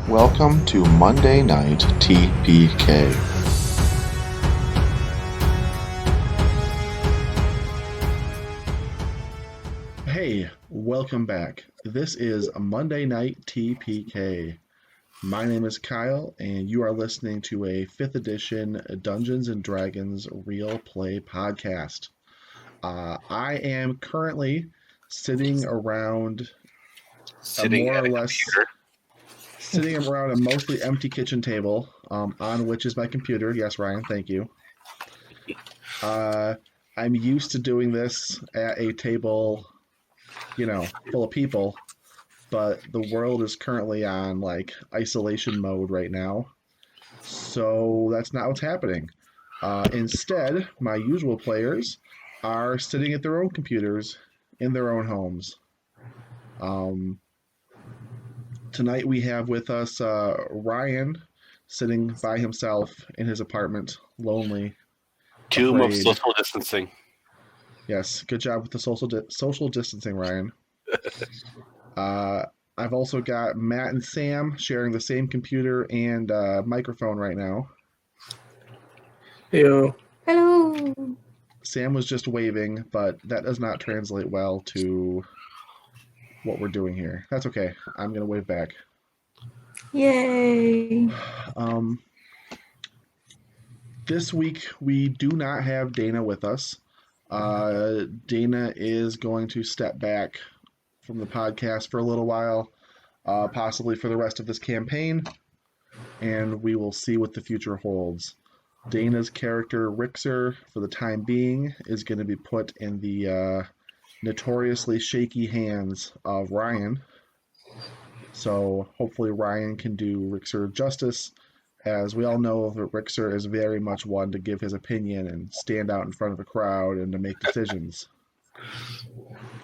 Welcome to Monday Night TPK. Hey, welcome back. This is Monday Night TPK. My name is Kyle, and you are listening to a 5th edition Dungeons & Dragons Real Play podcast. I am currently sitting around sitting around a mostly empty kitchen table, on which is my computer. Yes, Ryan, thank you. I'm used to doing this at a table, full of people, but the world is currently on isolation mode right now, so that's not what's happening. Instead, my usual players are sitting at their own computers in their own homes. Tonight we have with us Ryan sitting by himself in his apartment, lonely. Tomb of social distancing. Yes, good job with the social distancing, Ryan. I've also got Matt and Sam sharing the same computer and microphone right now. Hello. Hello. Sam was just waving, but that does not translate well to what we're doing here. That's okay. I'm going to wave back. Yay. This week, we do not have Dana with us. Dana is going to step back from the podcast for a little while, possibly for the rest of this campaign, and we will see what the future holds. Dana's character, Rixer, for the time being, is going to be put in the notoriously shaky hands of Ryan. So hopefully Ryan can do Rixer justice, as we all know that Rixer is very much one to give his opinion and stand out in front of a crowd and to make decisions.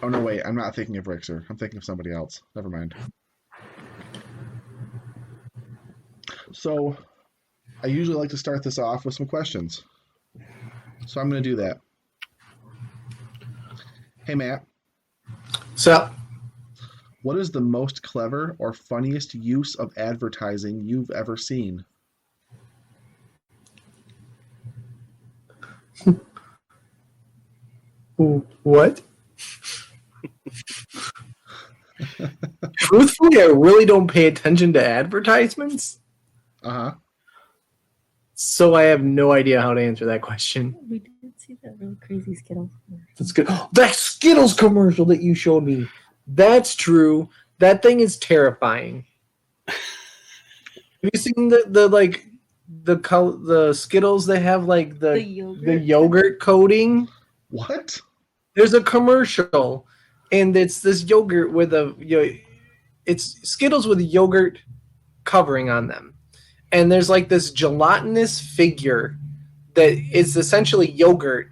Oh, no, wait, I'm not thinking of Rixer. I'm thinking of somebody else. Never mind. So, I usually like to start this off with some questions. So I'm going to do that. Hey, Matt. So, what is the most clever or funniest use of advertising you've ever seen? what? Truthfully, I really don't pay attention to advertisements. Uh-huh. So I have no idea how to answer that question. We did see that really crazy Skittles commercial. That's good. That Skittles commercial that you showed me. That's true. That thing is terrifying. Have you seen the Skittles that have the yogurt coating? What? There's a commercial, and it's this yogurt with it's Skittles with yogurt covering on them, and there's this gelatinous figure that is essentially yogurt,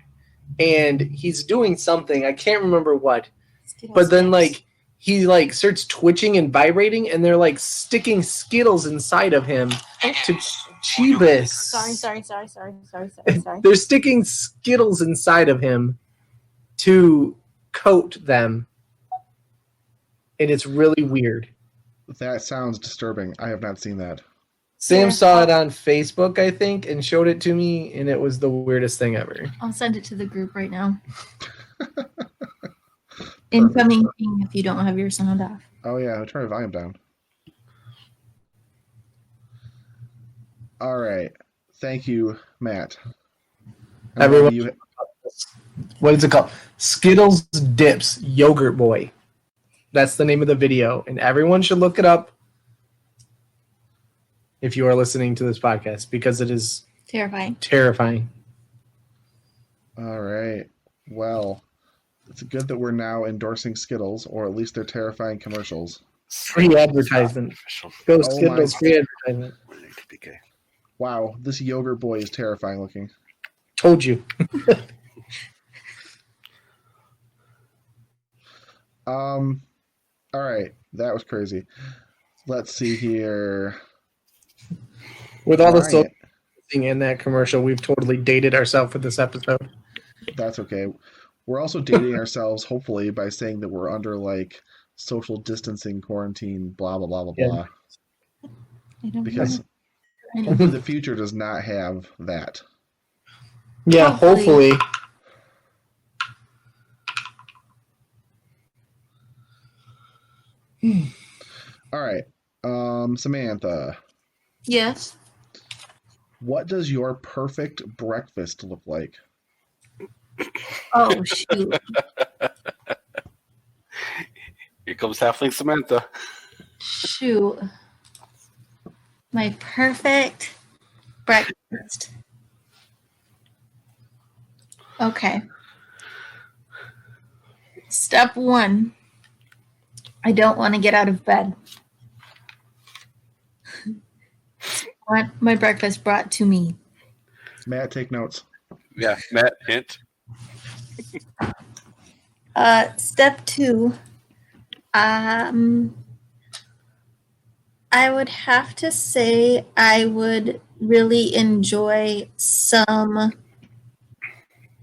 and he's doing something, I can't remember what, Skittles but then chips. he starts twitching and vibrating, and they're sticking Skittles inside of him to Chibis. Sorry. They're sticking Skittles inside of him to coat them, and it's really weird. That sounds disturbing. I have not seen that. Sam saw it on Facebook, I think, and showed it to me, and it was the weirdest thing ever. I'll send it to the group right now. Incoming ping if you don't have your sound off. Oh, yeah. I'll turn the volume down. All right. Thank you, Matt. Everyone, what is it called? Skittles Dips Yogurt Boy. That's the name of the video, and everyone should look it up if you are listening to this podcast, because it is terrifying. All right. Well, it's good that we're now endorsing Skittles, or at least their terrifying commercials. Free advertisement. Go Skittles, free advertisement. Wow, this yogurt boy is terrifying looking. Told you. All right, that was crazy. Let's see here. With all the social thing in that commercial, we've totally dated ourselves for this episode. That's okay. We're also dating ourselves, hopefully, by saying that we're under social distancing, quarantine, blah, blah, blah, blah, blah. I don't because know. I hopefully know. the future does not have that. Yeah, hopefully. All right. Samantha, Yes. what does your perfect breakfast look like? Oh shoot. Here comes Halfling Samantha. Shoot. My perfect breakfast. Okay. Step 1. I don't want to get out of bed. I want my breakfast brought to me. Matt, take notes. Yeah, Matt, hint. Step 2. I would have to say I would really enjoy some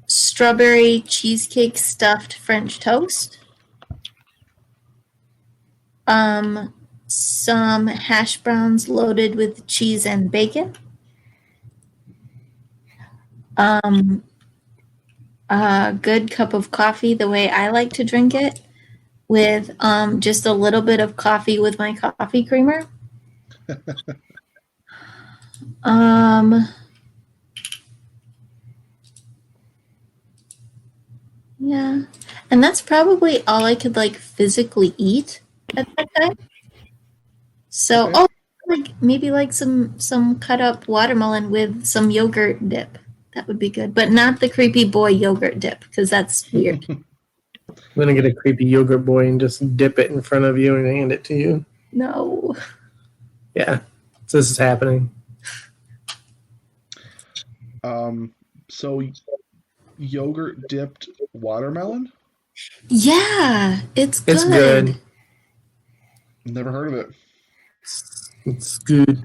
strawberry cheesecake stuffed French toast. Some hash browns loaded with cheese and bacon. A good cup of coffee the way I like to drink it, with just a little bit of coffee with my coffee creamer. Yeah. And that's probably all I could like physically eat at that time. So, Okay. like maybe like some cut up watermelon with some yogurt dip. That would be good, but not the creepy boy yogurt dip because that's weird. I'm gonna get a creepy yogurt boy and just dip it in front of you and hand it to you. No. Yeah, so this is happening. So yogurt dipped watermelon? Yeah, it's good. It's good. Never heard of it. It's good.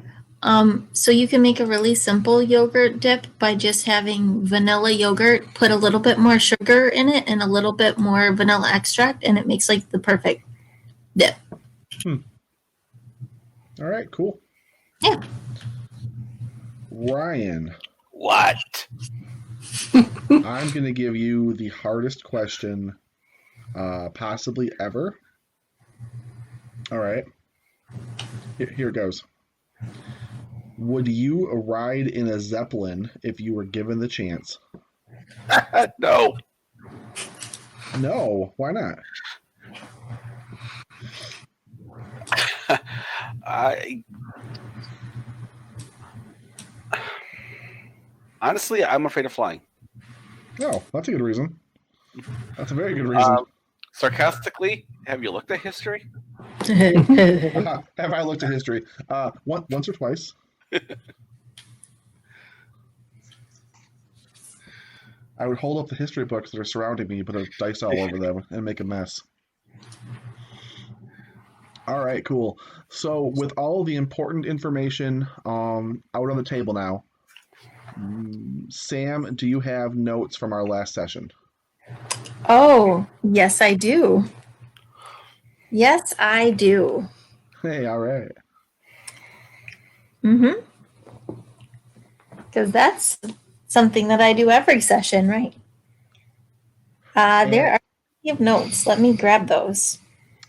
So you can make a really simple yogurt dip by just having vanilla yogurt, put a little bit more sugar in it and a little bit more vanilla extract, and it makes like the perfect dip. All right, cool. Yeah. What? Ryan, I'm going to give you the hardest question possibly ever. All right. Here goes. Would you ride in a Zeppelin if you were given the chance? No. No, why not? Honestly, I'm afraid of flying. Oh, that's a good reason. That's a very good reason. Sarcastically, have you looked at history? Have I looked at history? Once or twice. I would hold up the history books that are surrounding me, put a dice all over them, and make a mess. All right, cool. So with all the important information out on the table now, Sam, do you have notes from our last session? Oh, yes, I do. Yes, I do. Hey, all right. Mm-hmm. Because that's something that I do every session, right? There are plenty of notes. Let me grab those.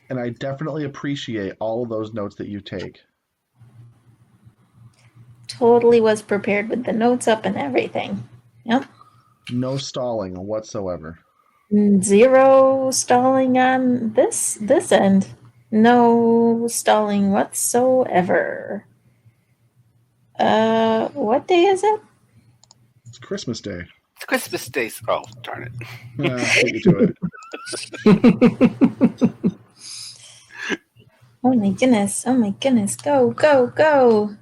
And I definitely appreciate all of those notes that you take. Totally was prepared with the notes up and everything. Yep. No stalling whatsoever. 0 stalling on this end. No stalling whatsoever. What day is it? It's Christmas Day. It's Christmas Day. Oh, darn it. Beat you to it. Oh my goodness. Oh my goodness. Go, go, go.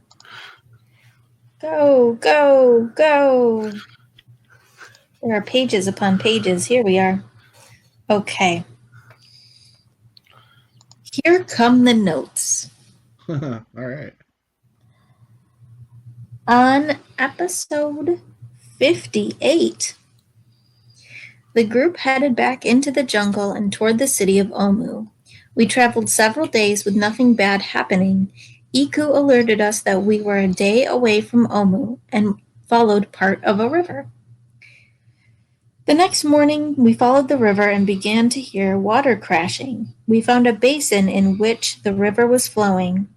Go, go, go. There are pages upon pages. Here we are. Okay. Here come the notes. All right. On episode 58, the group headed back into the jungle and toward the city of Omu. We traveled several days with nothing bad happening, Iku alerted us that we were a day away from Omu and followed part of a river. The next morning, we followed the river and began to hear water crashing. We found a basin in which the river was flowing.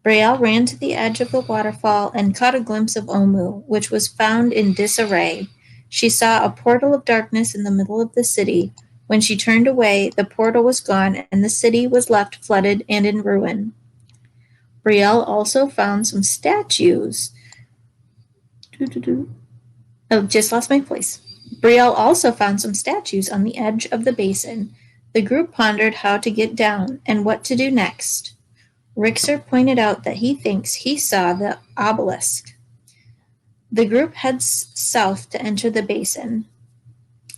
Brielle ran to the edge of the waterfall and caught a glimpse of Omu, which was found in disarray. She saw a portal of darkness in the middle of the city. When she turned away, the portal was gone, and the city was left flooded and in ruin. Brielle also found some statues. Oh, just lost my place. Brielle also found some statues on the edge of the basin. The group pondered how to get down and what to do next. Rixer pointed out that he thinks he saw the obelisk. The group heads south to enter the basin.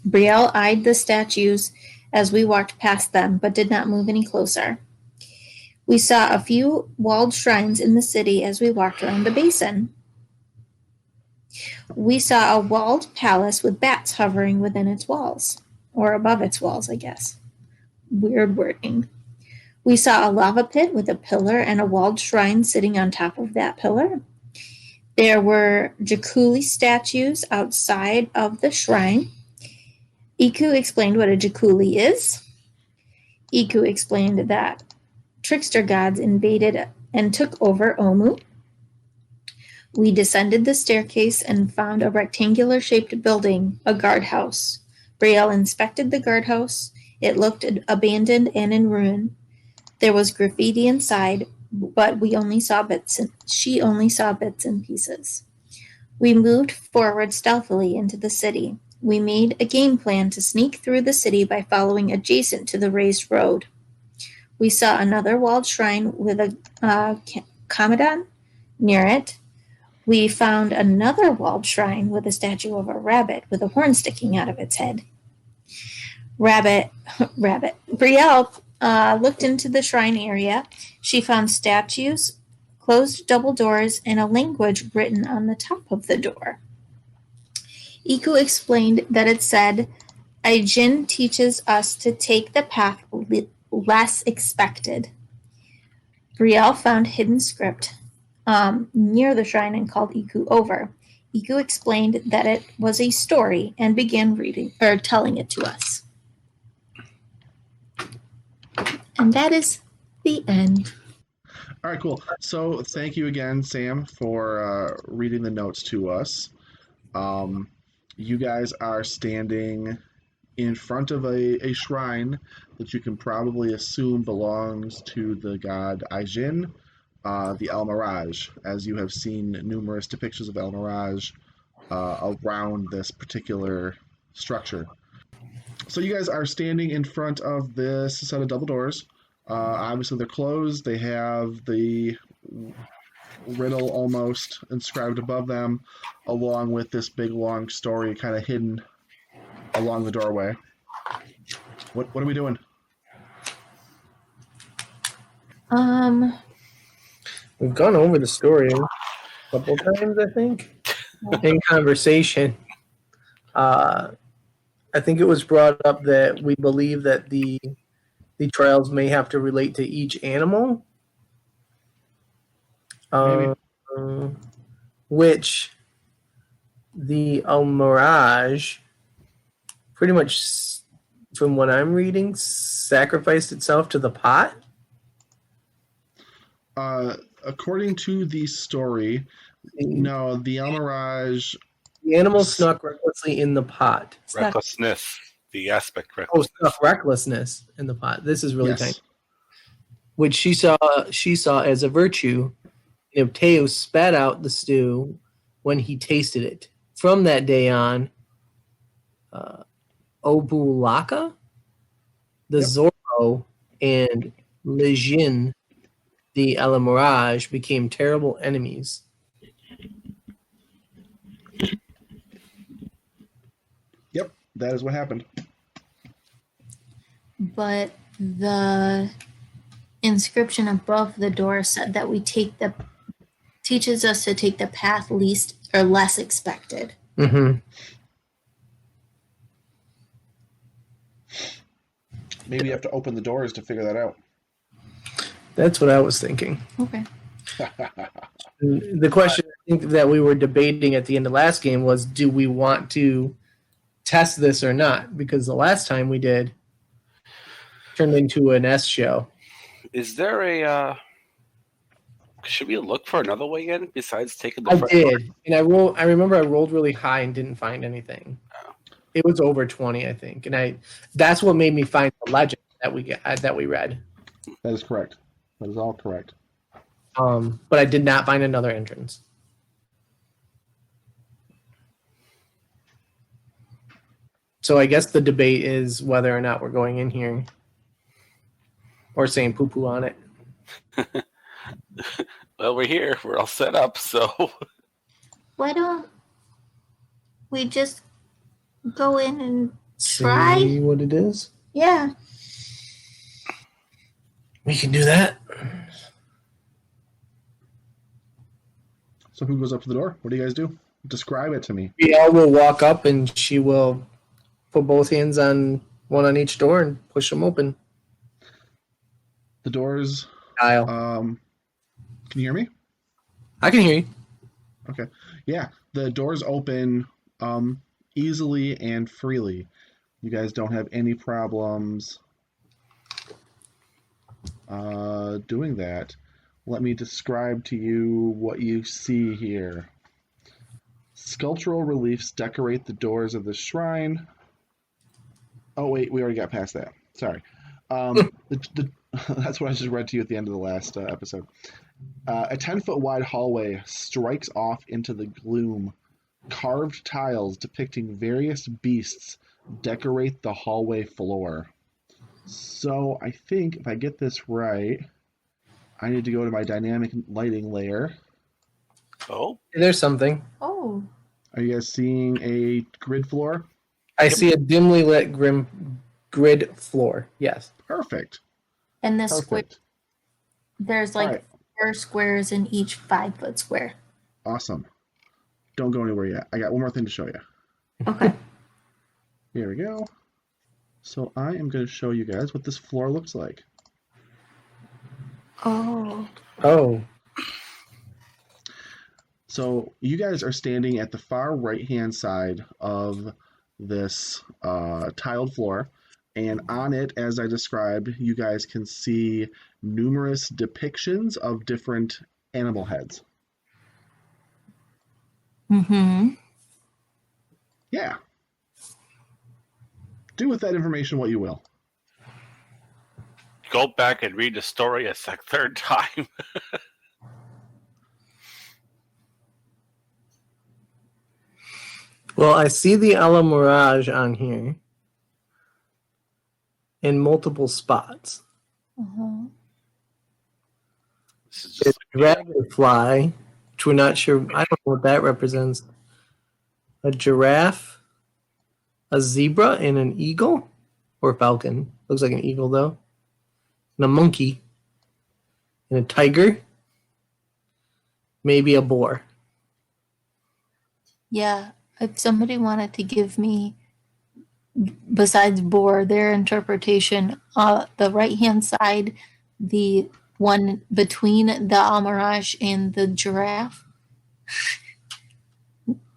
Brielle eyed the statues as we walked past them, but did not move any closer. We saw a few walled shrines in the city as we walked around the basin. We saw a walled palace with bats hovering within its walls, or above its walls, I guess. Weird wording. We saw a lava pit with a pillar and a walled shrine sitting on top of that pillar. There were Jakuli statues outside of the shrine. Iku explained what a Jakuli is. Iku explained that trickster gods invaded and took over Omu. We descended the staircase and found a rectangular-shaped building, a guardhouse. Brielle inspected the guardhouse. It looked abandoned and in ruin. There was graffiti inside, but she only saw bits and pieces. We moved forward stealthily into the city. We made a game plan to sneak through the city by following adjacent to the raised road. We saw another walled shrine with a Kamadan near it. We found another walled shrine with a statue of a rabbit with a horn sticking out of its head. Rabbit. Brielle looked into the shrine area. She found statues, closed double doors, and a language written on the top of the door. Iku explained that it said, Aijin teaches us to take the path less expected. Brielle found hidden script near the shrine and called Iku over. Iku explained that it was a story and began telling it to us. And that is the end. All right, cool. So thank you again, Sam, for reading the notes to us. You guys are standing in front of a shrine that you can probably assume belongs to the god Aijin, the almiraj, as you have seen numerous depictions of almiraj around this particular structure. So you guys are standing in front of this set of double doors. Obviously, they're closed. They have the riddle almost inscribed above them, along with this big long story kind of hidden along the doorway. What are we doing? We've gone over the story a couple times, I think, in conversation. I think it was brought up that we believe that the trials may have to relate to each animal, which the almiraj pretty much, from what I'm reading, sacrificed itself to the pot. According to the story, no, the almiraj. The animal snuck recklessly in the pot. Recklessness. The aspect Oh, recklessness. snuck recklessness in the pot. This is really Yes. tiny. Which she saw as a virtue. Teo spat out the stew when he tasted it. From that day on, Obulaka, the Zorro, and Lejin, the Almiraj, became terrible enemies. Yep, that is what happened. But the inscription above the door said that teaches us to take the path least or less expected. Mm-hmm. Maybe you have to open the doors to figure that out. That's what I was thinking. Okay. The question I think that we were debating at the end of last game was, do we want to test this or not? Because the last time we did turned into an S show. Is there a? Should we look for another way in besides taking the? I did, and I remember I rolled really high and didn't find anything. It was over 20, I think, and that's what made me find the legend that we read. That is correct. That is all correct. But I did not find another entrance. So I guess the debate is whether or not we're going in here or saying poo-poo on it. Well, we're here. We're all set up, so. Why don't we just go in and try? See what it is? Yeah. We can do that. So who goes up to the door? What do you guys do? Describe it to me. We all will walk up and she will put both hands on one on each door and push them open. The doors. Kyle. Can you hear me? I can hear you. Okay. Yeah, the doors open easily and freely. You guys don't have any problems doing that. Let me describe to you what you see here. Sculptural reliefs decorate the doors of the shrine. Oh, wait, we already got past that. Sorry. That's what I just read to you at the end of the last episode. A 10-foot wide hallway strikes off into the gloom. Carved tiles depicting various beasts decorate the hallway floor. So I think if I get this right, I need to go to my dynamic lighting layer. Oh. There's something. Oh. Are you guys seeing a grid floor? I see a dimly lit grid floor. Yes. Perfect. And this square, Perfect. there's like Alright. 4 squares in each 5-foot square. Awesome. Don't go anywhere yet. I got one more thing to show you. Okay. Here we go. So I am going to show you guys what this floor looks like. Oh. Oh. So you guys are standing at the far right-hand side of this tiled floor, and on it, as I described, you guys can see numerous depictions of different animal heads. Mm-hmm. Yeah. Do with that information what you will. Go back and read the story a third time. Well, I see the almiraj on here in multiple spots. Uh-huh. This is It's just dragonfly, which we're not sure. I don't know what that represents. A giraffe, a zebra, and an eagle or falcon. Looks like an eagle though. And a monkey, and a tiger. Maybe a boar. Yeah. If somebody wanted to give me, besides boar, their interpretation, the right-hand side, the one between the almiraj and the giraffe,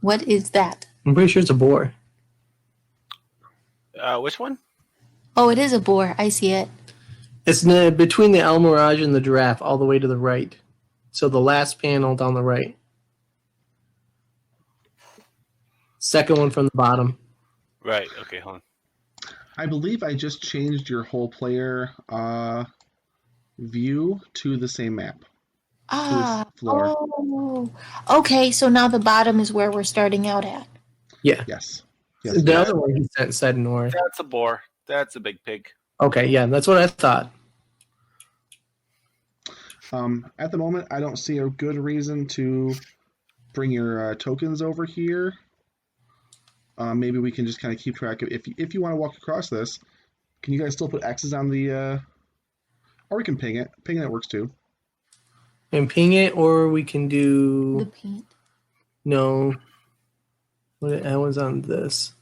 what is that? I'm pretty sure it's a boar. which one? Oh, it is a boar. I see it. It's between the almiraj and the giraffe, all the way to the right. So the last panel down the right. Second one from the bottom. Right. Okay. Hold on. I believe I just changed your whole player view to the same map. Ah, floor. oh. Okay, so now the bottom is where we're starting out at. Yeah. Yes. Yes. The other one he said north. That's a boar. That's a big pig. Okay, yeah, that's what I thought. At the moment, I don't see a good reason to bring your tokens over here. Maybe we can just kind of keep track of if you want to walk across this. Can you guys still put X's on the? Or we can ping it. Ping it works too. And ping it, or we can The do paint. no. That was on this.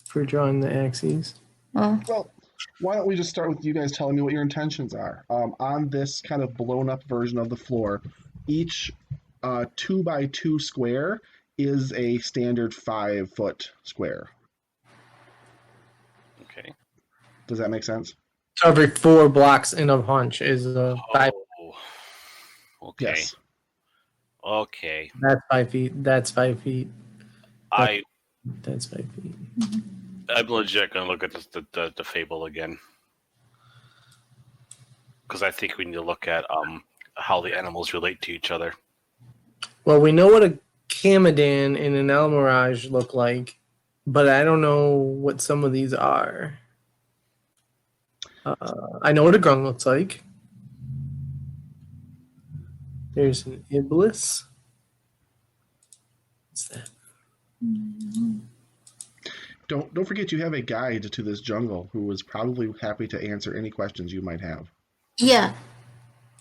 For drawing the axes. Oh, Well, why don't we just start with you guys telling me what your intentions are? On this kind of blown up version of the floor, each 2x2 square is a standard 5-foot square. Okay. Does that make sense? So every 4 blocks in a hunch is a 5. Oh. Okay. Yes. Okay. That's 5 feet. That's 5 feet. That's 5 feet. I'm legit gonna look at the fable again, because I think we need to look at how the animals relate to each other. Well, we know what a Kamadan and an almiraj look like, but I don't know what some of these are. I know what a grung looks like. There's an iblis. What's that? Don't forget you have a guide to this jungle who is probably happy to answer any questions you might have. Yeah.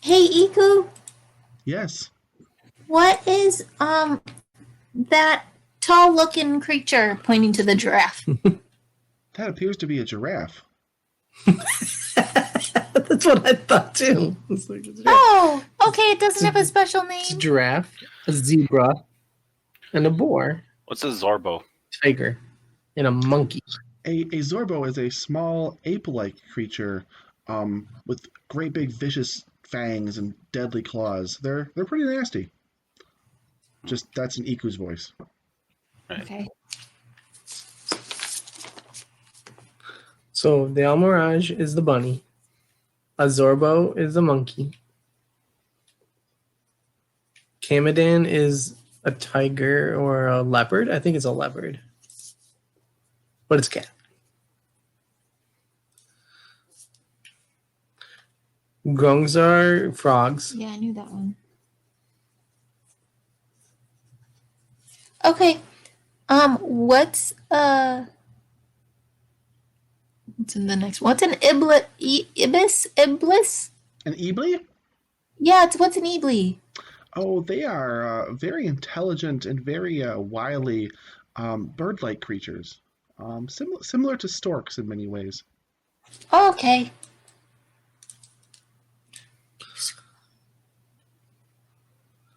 Hey, Iku, Yes. what is that tall-looking creature pointing to the giraffe? That appears to be a giraffe. That's what I thought too. It's like a giraffe. Oh, okay. It doesn't have a special It's a name. giraffe, a zebra, and a boar, What's a zorbo? tiger, and a monkey. A zorbo is a small ape-like creature with great big vicious fangs and deadly claws. They're pretty nasty. Just that's in Iku's voice. Okay. So the almiraj is the bunny. A zorbo is the monkey. Kamadan is a tiger or a leopard. I think it's a leopard. But it's cat. Grungs are frogs. Yeah, I knew that one. Okay. What's in the next one? What's an iblis? An ebli? Yeah, what's an ibli? Oh, they are very intelligent and very wily bird-like creatures. Similar to storks in many ways. Oh, okay.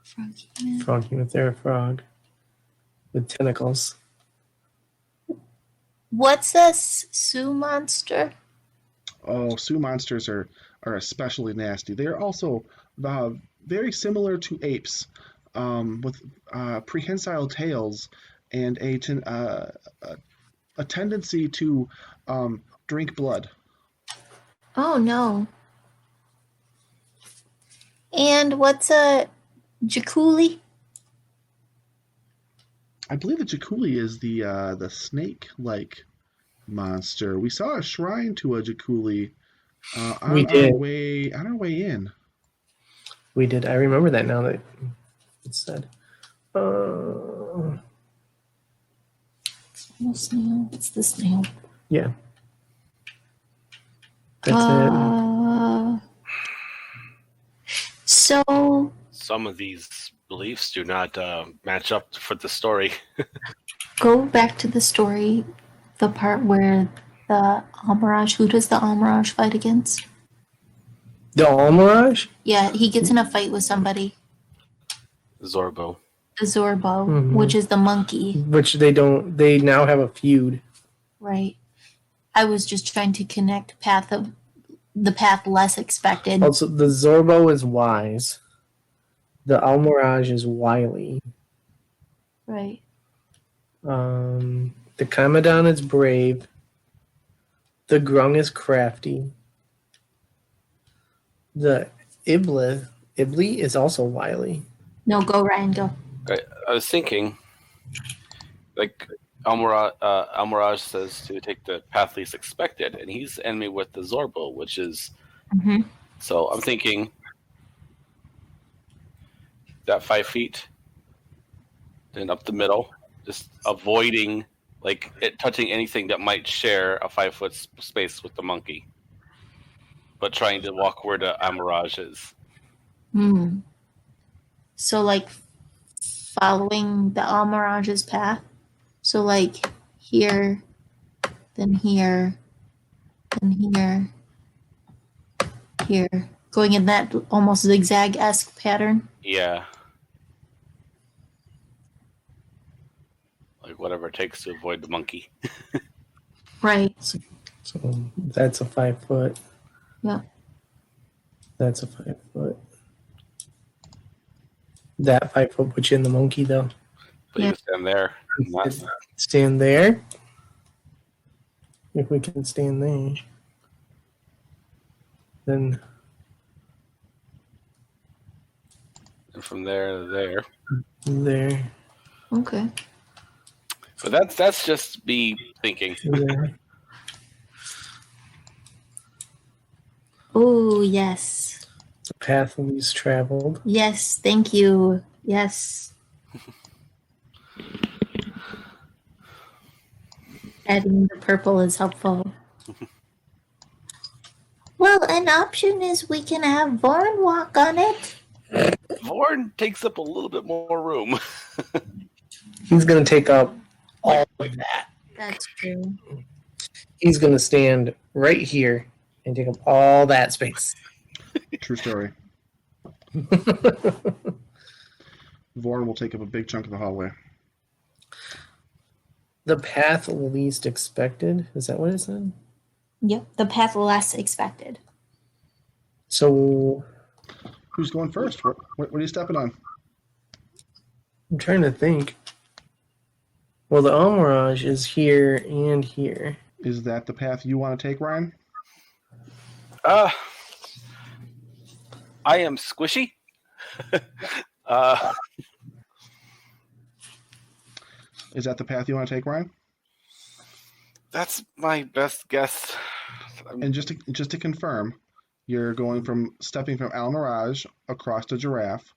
Froggy. Froggy with their frog. With tentacles. What's a Sioux monster? Oh, Sioux monsters are especially nasty. They are also very similar to apes, with prehensile tails and a tendency to drink blood. Oh no. And what's a jaculi? I believe the Jaculi is the snake-like monster. We saw a shrine to a Jaculi We did. on our way in. We did. I remember that now that it's said. No snail. It's the snail. Yeah. That's So Some of these beliefs do not match up for the story. go back to the story, the part where the almiraj. Who does the almiraj fight against? it. The almiraj? Yeah, he gets in a fight with somebody. Zorbo. The zorbo, Mhm. which is the monkey, Which they don't. They now have a feud. right? I was just trying to connect the path less expected. Also, the Zorbo is wise. The Almiraj is wily. Right. The Kamadan is brave. The Grung is crafty. The Ibli is also wily. No, go Ryan, go. I was thinking, like Almiraj says to take the path least expected, and he's enemy with the Zorbo, which is Mm-hmm. so. I'm thinking that 5 feet, then up the middle, just avoiding like it touching anything that might share a 5-foot space with the monkey, but trying to walk where the Almiraj is. Hmm. So like following the almiraj's path. So like here, then here, And here, going in that almost zigzag-esque pattern. Yeah. Like whatever it takes to avoid the monkey. Right. So that's a 5 foot. Yeah. That's a 5 foot. That 5 foot puts you in the monkey, though. But you can stand there. Not, Stand there. If we can stand there, then and from there to there. there. Okay. But that's just me thinking. There. Oh, yes. The path we've traveled. Yes, thank you. Yes. Adding the purple is helpful. Well, an option is we can have Vorn walk on it. Vorn takes up a little bit more room. He's going to take up all of that. That's true. He's going to stand right here and take up all that space. True story. Vorn will take up a big chunk of the hallway. The path least expected. Is that what it said? Yep, the path less expected. So Who's going first? What are you stepping on? I'm trying to think. Well, the almiraj is here and here. Is that the path you want to take, Ryan? I am squishy. Is that the path you want to take, Ryan? That's my best guess. And just to confirm, you're going from stepping from almiraj across to giraffe,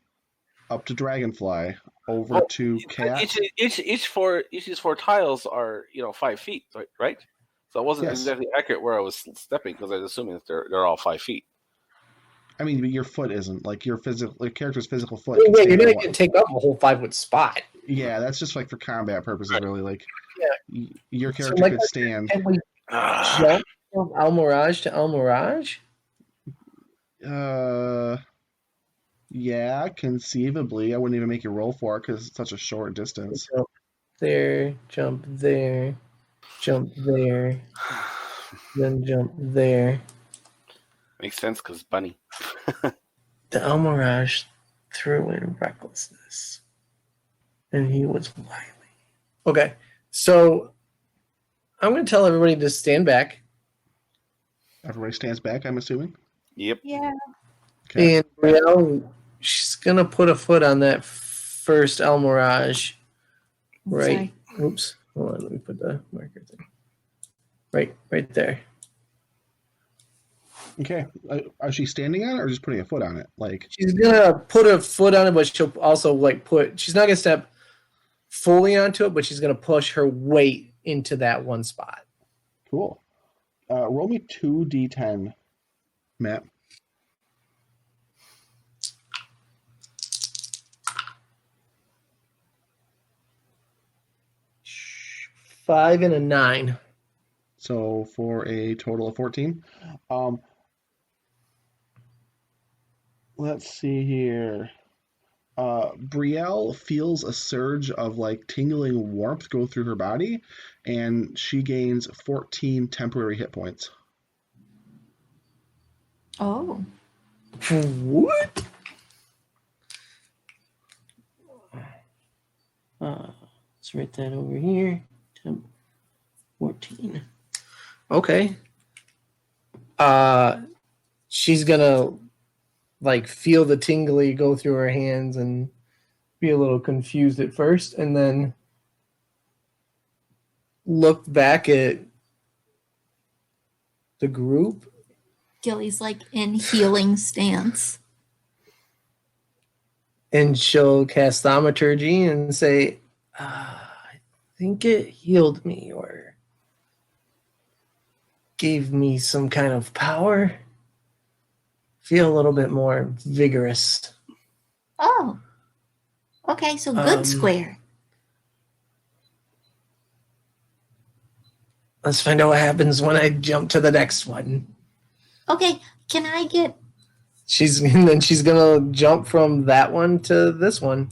up to dragonfly, over to cat. Each four tiles are 5 feet, right? So it wasn't Yes. exactly accurate where I was stepping because I was assuming that they're all 5 feet. I mean, your foot isn't like your character's physical foot. Yeah, can you're stand not on going to take up a whole 5 foot spot. Yeah, that's just like for combat purposes, really. Like, Yeah. Your character So, like, could stand. Can we jump from almiraj to almiraj? Yeah, conceivably. I wouldn't even make you roll for it because it's such a short distance. Jump there, jump there, jump there, then jump there. Makes sense because bunny. The almiraj threw in recklessness, and he was wily. Okay, so I'm going to tell everybody to stand back. Everybody stands back, I'm assuming. Yep. Yeah. Okay. And Brielle, she's going to put a foot on that first almiraj. Right. Sorry. Oops. Hold on. Let me put the marker thing. Right there. Okay. Is she standing on it or just putting a foot on it? Like, She's going to put a foot on it, but she'll also she's not going to step fully onto it, but she's going to push her weight into that one spot. cool. Roll me 2d10, Matt. Five and a 9. So for a total of 14. Let's see here. Brielle feels a surge of like tingling warmth go through her body, and she gains 14 temporary hit points. Oh. What? Let's write that over here. 14. Okay. She's gonna feel the tingly go through her hands and be a little confused at first, and then look back at the group. Gilly's in healing stance. And she'll cast thaumaturgy and say, I think it healed me or gave me some kind of power. Feel a little bit more vigorous. Oh. Okay, so good square. Let's find out what happens when I jump to the next one. Okay, can I get? And then she's gonna jump from that one to this one.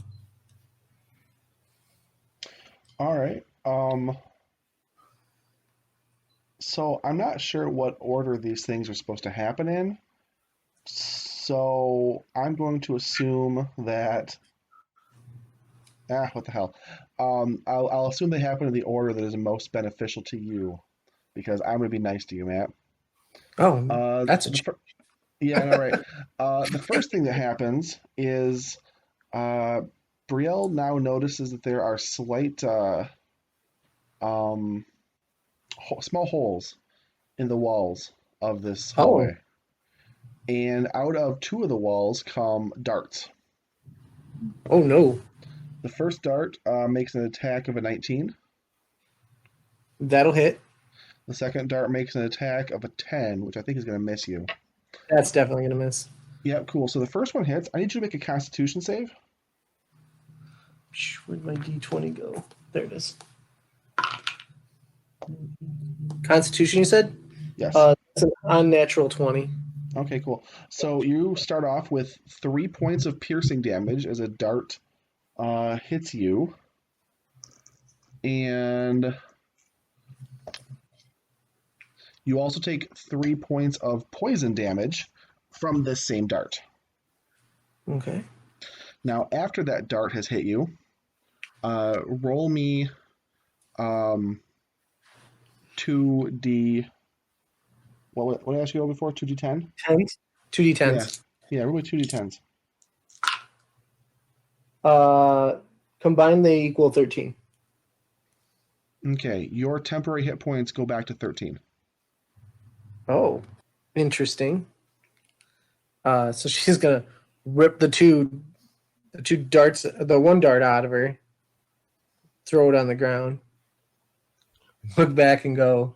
All right. So I'm not sure what order these things are supposed to happen in. So I'm going to assume that. What the hell? I'll assume they happen in the order that is most beneficial to you, because I'm going to be nice to you, Matt. Oh, that's a yeah, I know, right. The first thing that happens is Brielle now notices that there are slight small holes in the walls of this hallway. And out of two of the walls come darts. Oh, no. The first dart makes an attack of a 19. That'll hit. The second dart makes an attack of a 10, which I think is going to miss you. That's definitely going to miss. Yeah, cool. So the first one hits. I need you to make a Constitution save. Where'd my D20 go? There it is. Constitution, you said? Yes. That's an unnatural 20. Okay, cool. So you start off with 3 points of piercing damage as a dart hits you. And you also take 3 points of poison damage from this same dart. Okay. Now, after that dart has hit you, roll me 2D. What did I ask you before? 2D10? 10s? 2D10s. Yeah, roll me 2D10s. Combined, they equal 13. Okay, your temporary hit points go back to 13. Oh, interesting. So she's gonna rip the two darts, the one dart out of her, throw it on the ground, look back and go,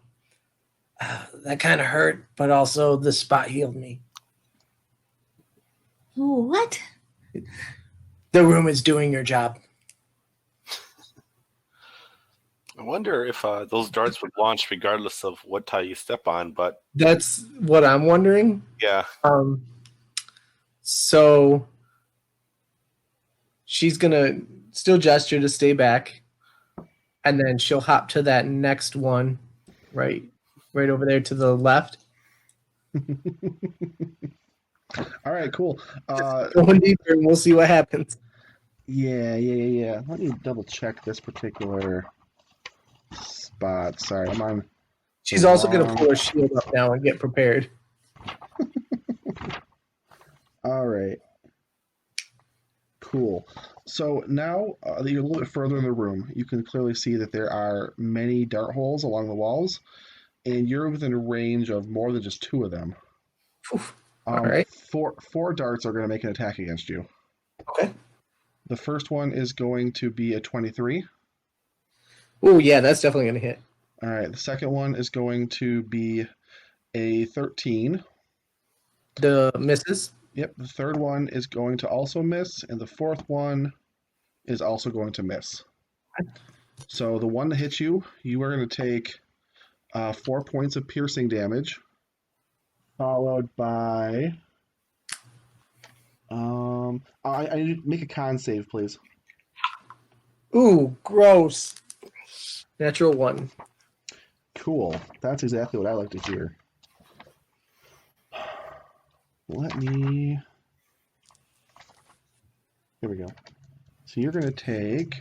that kind of hurt, but also this spot healed me. What? The room is doing your job. I wonder if those darts would launch regardless of what tile you step on, but That's what I'm wondering. yeah. So she's gonna still gesture to stay back, and then she'll hop to that next one, right over there to the left. All right, cool. Going deeper, and we'll see what happens. Yeah. Let me double check this particular spot. Sorry, I'm on. She's also gonna pull her shield up now and get prepared. All right. Cool. So now that you're a little bit further in the room, you can clearly see that there are many dart holes along the walls, and you're within a range of more than just two of them. All right. Four darts are going to make an attack against you. Okay. The first one is going to be a 23. Oh, yeah, that's definitely going to hit. All right. The second one is going to be a 13. The misses? Yep. The third one is going to also miss, and the fourth one is also going to miss. So the one that hits you, you are going to take 4 points of piercing damage, followed by... I need to make a con save, please. Ooh, gross. Natural 1. Cool. That's exactly what I like to hear. Let me... Here we go. So you're going to take...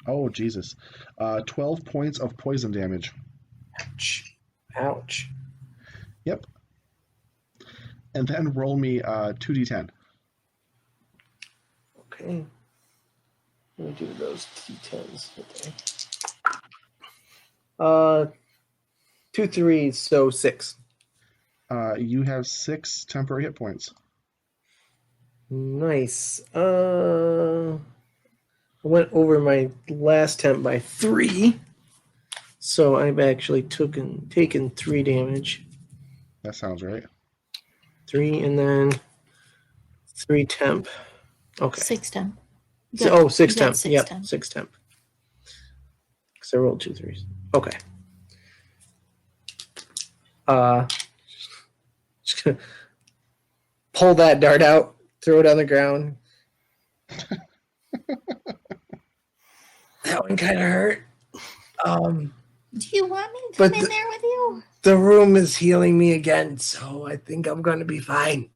Oh, Jesus. 12 points of poison damage. Ouch. Yep. And then roll me 2d10. Okay. Let me do those D10s. Okay. 2 3s, so 6. You have 6 temporary hit points. Nice. I went over my last temp by 3, so I've actually taken 3 damage. That sounds right. 3 and then 3 temp. Okay. 6 temp. So, 6 temp. Six Yep, temp. 6 temp. Because I rolled 2 3s. Okay. Just gonna pull that dart out, throw it on the ground. That one kind of hurt. Do you want me to But come in there with you? The room is healing me again, so I think I'm going to be fine.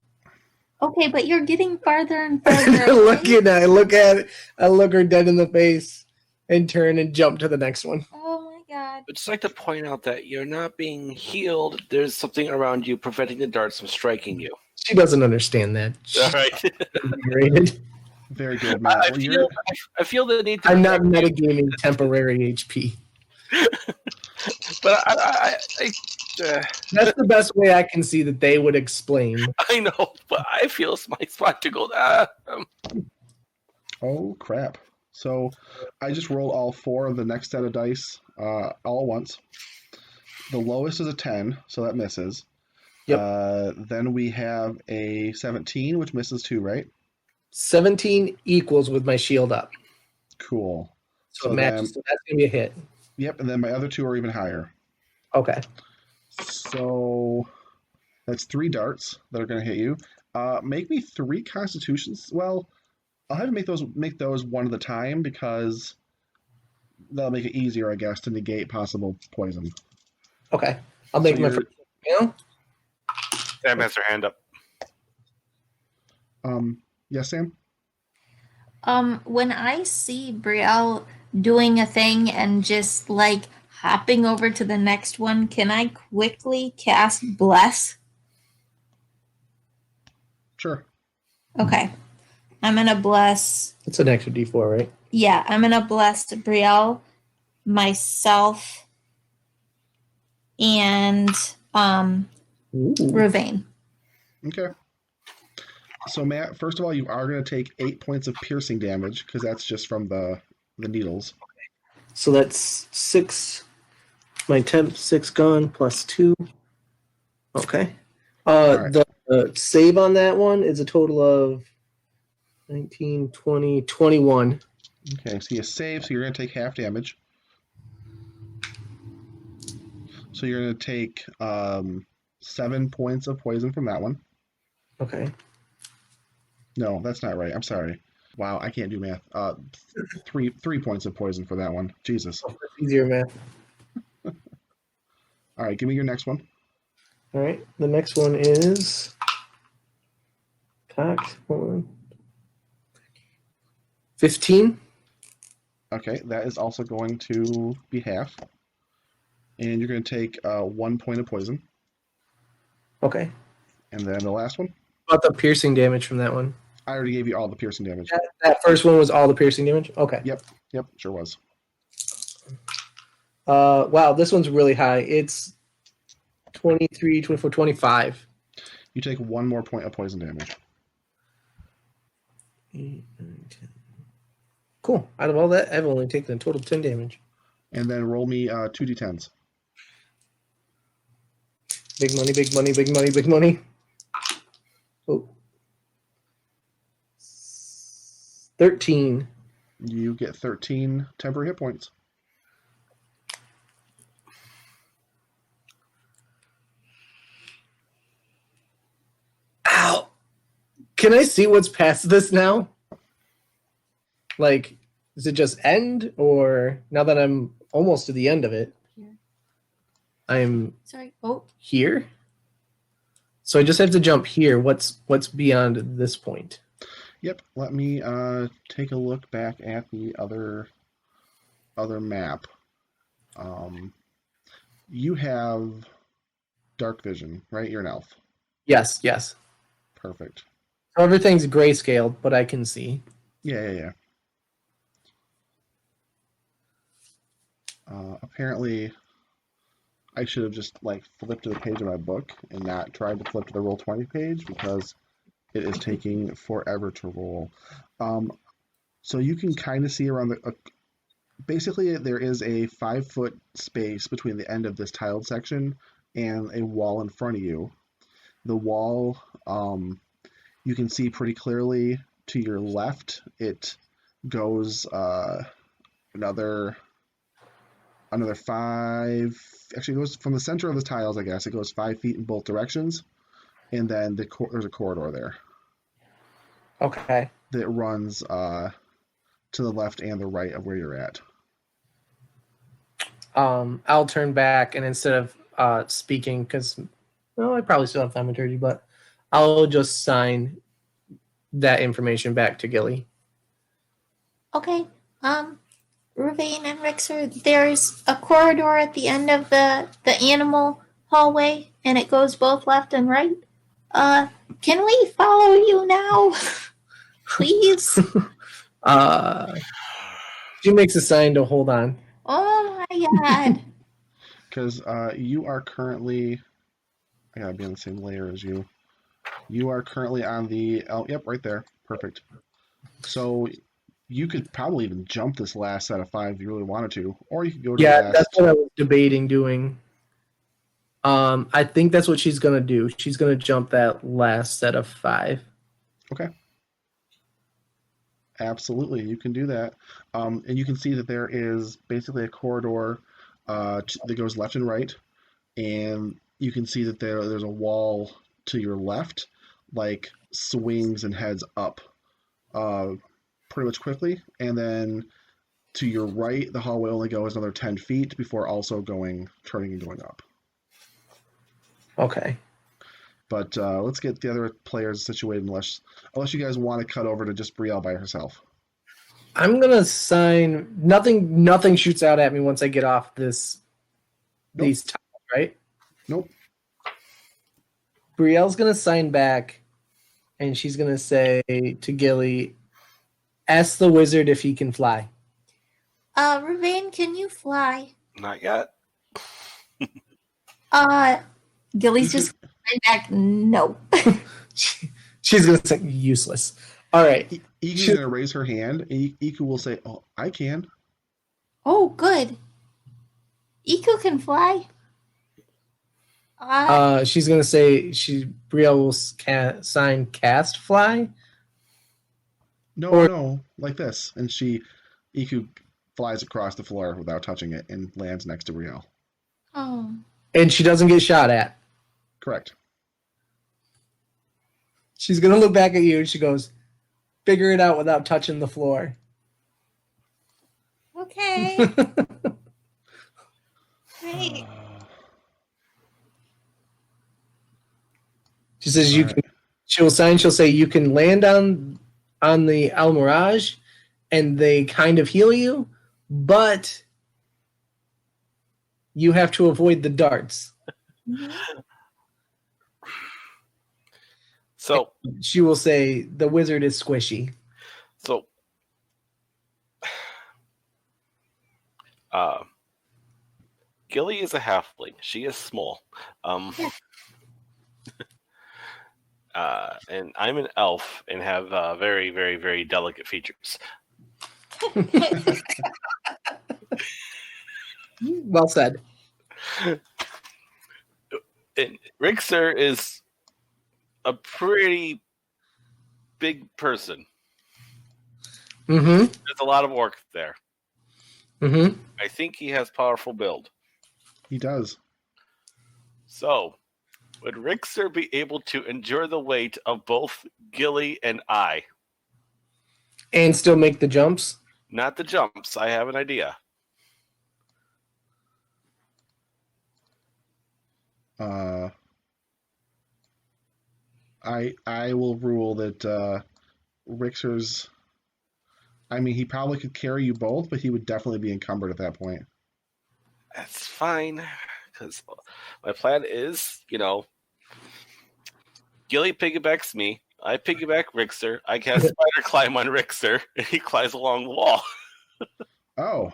Okay, but you're getting farther and farther away. I look at it, I look her dead in the face, and turn and jump to the next one. Oh my god. I'd just like to point out that you're not being healed. There's something around you preventing the darts from striking you. She doesn't understand that. All right. Rated. Very good, Matt. I feel the need to. I'm not metagaming temporary HP. But That's the best way I can see that they would explain. I know, but I feel it's my spot to go. Oh, crap. So I just rolled all 4 of the next set of dice all at once. The lowest is a 10, so that misses. Yep. Then we have a 17, which misses too, right? 17 equals with my shield up. Cool. So it matches. So that's going to be a hit. Yep, and then my other 2 are even higher. Okay. So that's 3 darts that are going to hit you. Make me 3 constitutions. Well, I'll have to make those one at a time because that'll make it easier, I guess, to negate possible poison. Okay. I'll make my first. Sam has her hand up. Yes, Sam? When I see Brielle doing a thing and just like hopping over to the next one, can I quickly cast Bless? Sure. Okay. I'm going to bless. It's an extra D4, right? Yeah, I'm going to bless Brielle, myself, and Ravane. Okay. So, Matt, first of all, you are going to take 8 points of piercing damage because that's just from the needles. So that's 6. My temp 6 gone plus 2. Okay. Right. The save on that one is a total of 19, 20, 21. Okay, so you save, so you're going to take half damage. So you're going to take 7 points of poison from that one. Okay. No, that's not right. I'm sorry. Wow, I can't do math. 3 points of poison for that one. Jesus. Oh, easier math. All right, give me your next one. All right. The next one is cocked. Hold on. 15. Okay, that is also going to be half. And you're going to take 1 point of poison. Okay. And then the last one? About the piercing damage from that one. I already gave you all the piercing damage. That first one was all the piercing damage? Okay. Yep, sure was. Wow, this one's really high. It's 23, 24, 25. You take 1 more point of poison damage. 8, 9, 10. Cool. Out of all that, I've only taken a total of 10 damage. And then roll me 2d10s. Big money, big money, big money, big money. Oh. 13. You get 13 temporary hit points. Ow! Can I see what's past this now? Like, does it just end? Or now that I'm almost to the end of it, I'm here? So I just have to jump here. What's beyond this point? Yep, let me take a look back at the other map. You have dark vision, right? You're an elf. Yes. Perfect. So everything's grayscaled, but I can see. Yeah. Apparently, I should have just flipped to the page of my book and not tried to flip to the Roll20 page because it is taking forever to roll. So you can kind of see around basically there is a 5-foot space between the end of this tiled section and a wall in front of you. The wall, you can see pretty clearly to your left. It goes another another 5. Actually, it goes from the center of the tiles, I guess. It goes 5 feet in both directions. And then there's a corridor there Okay. that runs to the left and the right of where you're at. I'll turn back, and instead of speaking, because I probably still have thaumaturgy, but I'll just sign that information back to Gilly. Okay. Ravine and Rixer, there's a corridor at the end of the animal hallway, and it goes both left and right. Can we follow you now? Please? She makes a sign to hold on. Oh my god. Because you are currently... I gotta be on the same layer as you. You are currently on the... yep, right there. Perfect. So you could probably even jump this last set of 5 if you really wanted to. Or you could go to the last... that's what I was debating doing. I think that's what she's going to do. She's going to jump that last set of 5. Okay. Absolutely, you can do that. And you can see that there is basically a corridor that goes left and right. And you can see that there's a wall to your left, like swings and heads up pretty much quickly. And then to your right, the hallway only goes another 10 feet before also turning and going up. Okay. But let's get the other players situated unless you guys want to cut over to just Brielle by herself. I'm going to sign... Nothing shoots out at me once I get off these tiles, right? Nope. Brielle's going to sign back, and she's going to say to Gilly, ask the wizard if he can fly. Ravine, can you fly? Not yet. Gilly's just going back. No. She's going to say useless. All right. Iku's going to raise her hand, and Iku will say, "Oh, I can." Oh, good. Iku can fly. She's going to say Brielle will sign cast fly. No, like this. And Iku flies across the floor without touching it and lands next to Brielle. Oh. And she doesn't get shot at. Correct. She's going to look back at you and she goes, figure it out without touching the floor. Okay. Great. She says she'll say you can land on the almiraj and they kind of heal you, but you have to avoid the darts. So she will say the wizard is squishy. So Gilly is a halfling. She is small. And I'm an elf and have very, very, very delicate features. Well said. And Rixer is a pretty big person. Mm-hmm. There's a lot of orc there. Mm-hmm. I think he has powerful build. He does. So, would Rixer be able to endure the weight of both Gilly and I? And still make the jumps? Not the jumps. I have an idea. I will rule that Rixer's... I mean, he probably could carry you both, but he would definitely be encumbered at that point. That's fine, because my plan is, Gilly piggybacks me. I piggyback Rixer. I cast spider climb on Rixer, and he climbs along the wall. Oh.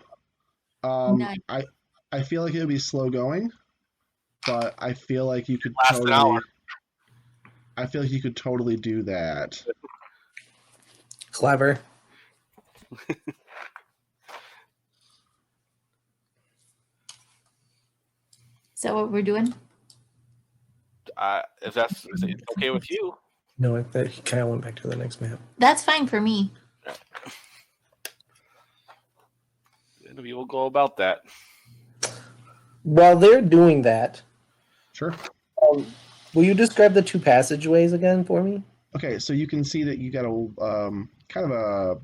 Nice. I feel like it would be slow going, but I feel like you could Last an hour. I feel like you could totally do that. Clever. Is that what we're doing? If that's okay with you. No, I thought he kind of went back to the next map. That's fine for me. Then we will go about that. While they're doing that, Sure. will you describe the two passageways again for me? Okay, so you can see that you got a kind of a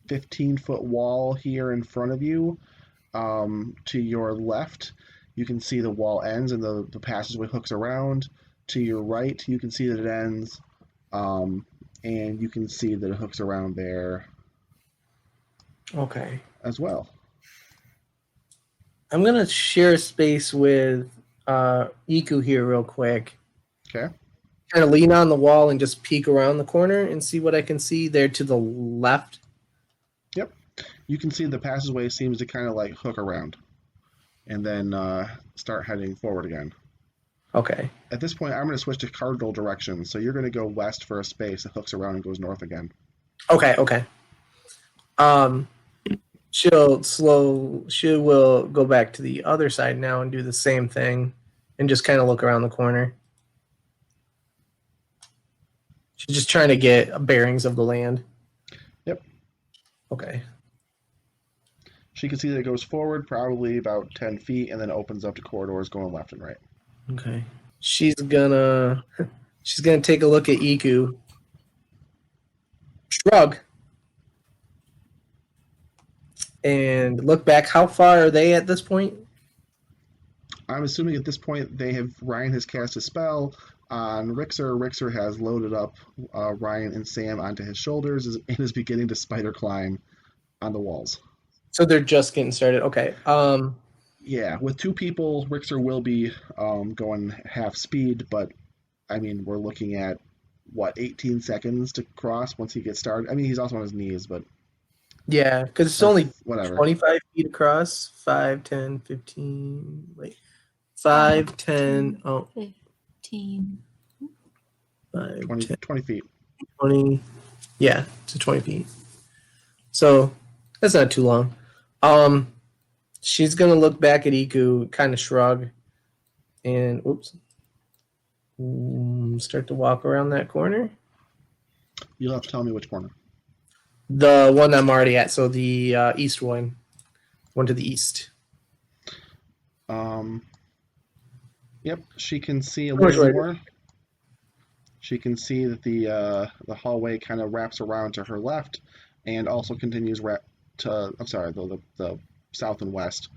15-foot wall here in front of you. To your left, you can see the wall ends and the passageway hooks around. To your right, you can see that it ends, and you can see that it hooks around there Okay. as well. I'm going to share space with Iku here real quick. Okay. Kind of lean on the wall and just peek around the corner and see what I can see there to the left. Yep. You can see the passageway seems to kind of like hook around and then start heading forward again. Okay. At this point, I'm going to switch to cardinal direction. So you're going to go west for a space that hooks around and goes north again. Okay. She will go back to the other side now and do the same thing and just kind of look around the corner. She's just trying to get bearings of the land. Yep. Okay. She can see that it goes forward probably about 10 feet and then opens up to corridors going left and right. Okay. She's gonna take a look at Iku. Shrug. And look back. How far are they at this point? I'm assuming at this point Ryan has cast a spell on Rixer. Rixer has loaded up Ryan and Sam onto his shoulders and is beginning to spider climb on the walls. So they're just getting started. Okay. Yeah, with two people, Rixer will be going half speed, but I mean, we're looking at 18 seconds to cross once he gets started. I mean, he's also on his knees, but yeah, because it's only whatever. 25 feet across. 5, 10, 15. Wait. 5, 10. Oh. 15. 5, 20, 10, 20 feet. 20. Yeah, to 20 feet. So that's not too long. She's gonna look back at Iku, kind of shrug, and start to walk around that corner. You'll have to tell me which corner. The one I'm already at, so the east one to the east. Yep, she can see a little more. She can see that the hallway kind of wraps around to her left, and also continues to. I'm sorry, the south and west,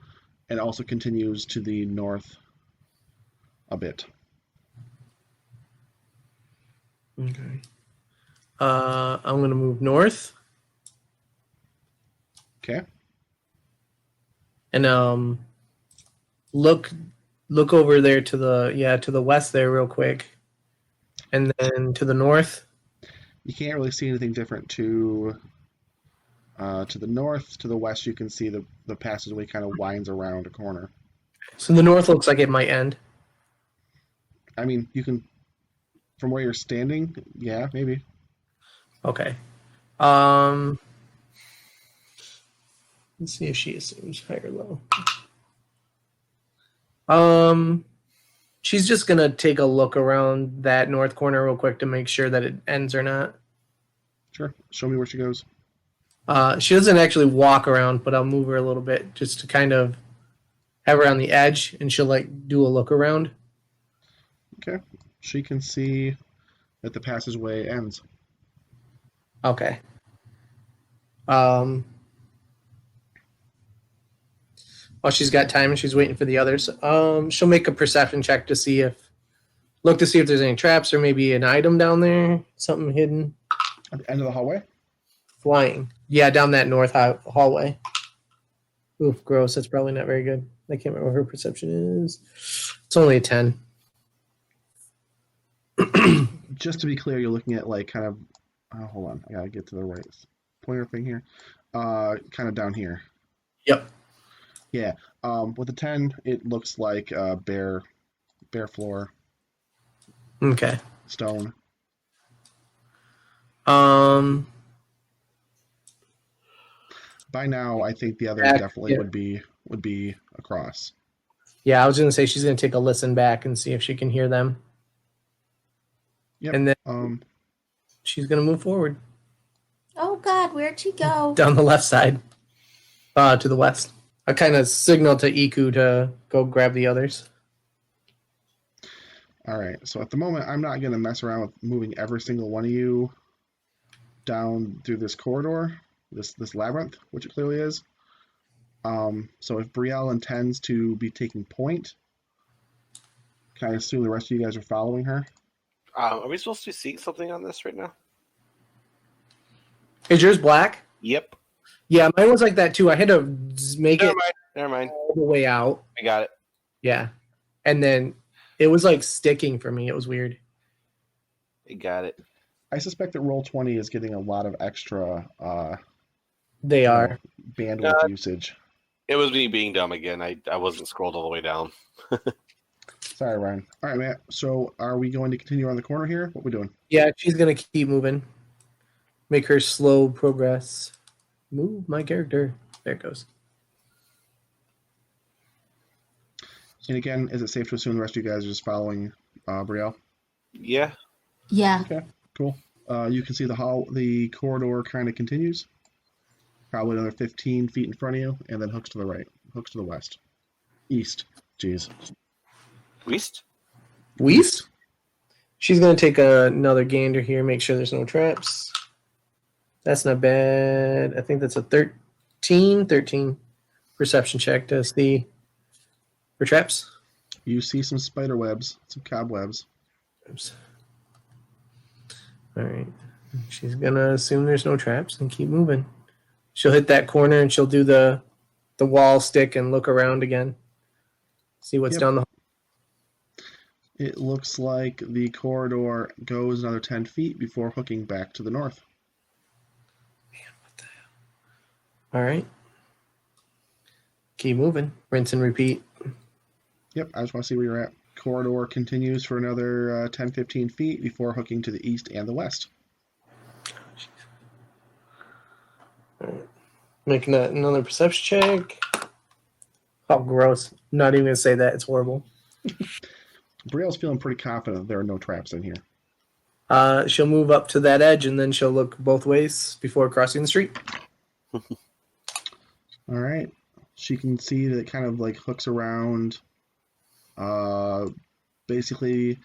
and also continues to the north a bit. Okay. I'm gonna move north. Okay. And look over there to the west there real quick. And then to the north. You can't really see anything different to the north. To the west, you can see the passageway kind of winds around a corner. So the north looks like it might end. I mean, you can, from where you're standing, yeah, maybe. Okay. Let's see if she assumes high or low. She's just gonna take a look around that north corner real quick to make sure that it ends or not. Sure. Show me where she goes. She doesn't actually walk around, but I'll move her a little bit just to kind of have her on the edge, and she'll like do a look around. Okay. She can see that the passageway ends. Okay. While she's got time and she's waiting for the others, she'll make a perception check to see if there's any traps or maybe an item down there, something hidden. At the end of the hallway? Flying. Yeah, down that north hallway. Oof, gross. That's probably not very good. I can't remember what her perception is. It's only a 10. Just to be clear, you're looking at like kind of, hold on, I gotta get to the right pointer thing here. Kind of down here. Yep. Yeah. With a 10, it looks like bare floor. Okay. Stone. By now, I think the other definitely would be across. Yeah, I was gonna say she's gonna take a listen back and see if she can hear them. Yep. And then she's gonna move forward. Oh God, where'd she go? Down the left side. To the west. I kind of signal to Iku to go grab the others. All right. So at the moment, I'm not going to mess around with moving every single one of you down through this corridor, this labyrinth, which it clearly is. So if Brielle intends to be taking point, can I assume the rest of you guys are following her? Are we supposed to be seeing something on this right now? Is yours black? Yep. Yeah, mine was like that too. I had to make it Never mind. all the way out. I got it. Yeah. And then it was like sticking for me. It was weird. I got it. I suspect that Roll20 is getting a lot of extra They are. bandwidth usage. It was me being dumb again. I wasn't scrolled all the way down. Sorry, Ryan. All right, Matt. So are we going to continue around the corner here? What are we doing? Yeah, she's going to keep moving. Make her slow progress. Move my character. There it goes. And again, is it safe to assume the rest of you guys are just following Brielle? Yeah. Yeah. Okay, cool. You can see the corridor kind of continues. Probably another 15 feet in front of you, and then hooks to the right, hooks to the west. East. Jeez. West? Weiss? She's going to take another gander here, make sure there's no traps. That's not bad. I think that's a 13 perception check to see for traps. You see some spider webs, some cobwebs. Oops. All right. She's going to assume there's no traps and keep moving. She'll hit that corner and she'll do the wall stick and look around again. See what's down the hall. It looks like the corridor goes another 10 feet before hooking back to the north. Man, what the hell? All right. Keep moving. Rinse and repeat. Yep, I just want to see where you're at. Corridor continues for another 10, 15 feet before hooking to the east and the west. All right. Making another perception check. Oh, gross. I'm not even going to say that. It's horrible. Brielle's feeling pretty confident there are no traps in here. She'll move up to that edge and then she'll look both ways before crossing the street. All right. She can see that it kind of like hooks around basically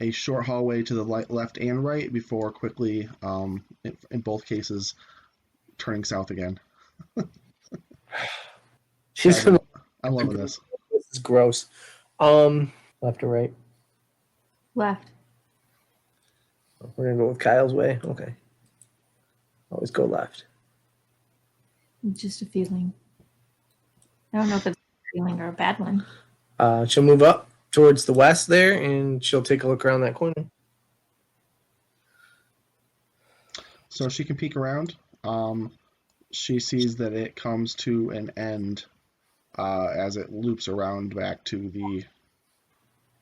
a short hallway to the left and right before quickly, in both cases, turning south again. She's gonna. I'm loving this. This is gross. Left or right? Left. We're gonna go with Kyle's way. Okay. Always go left. Just a feeling. I don't know if it's a feeling or a bad one. She'll move up towards the west there, and she'll take a look around that corner. So she can peek around. She sees that it comes to an end as it loops around back to the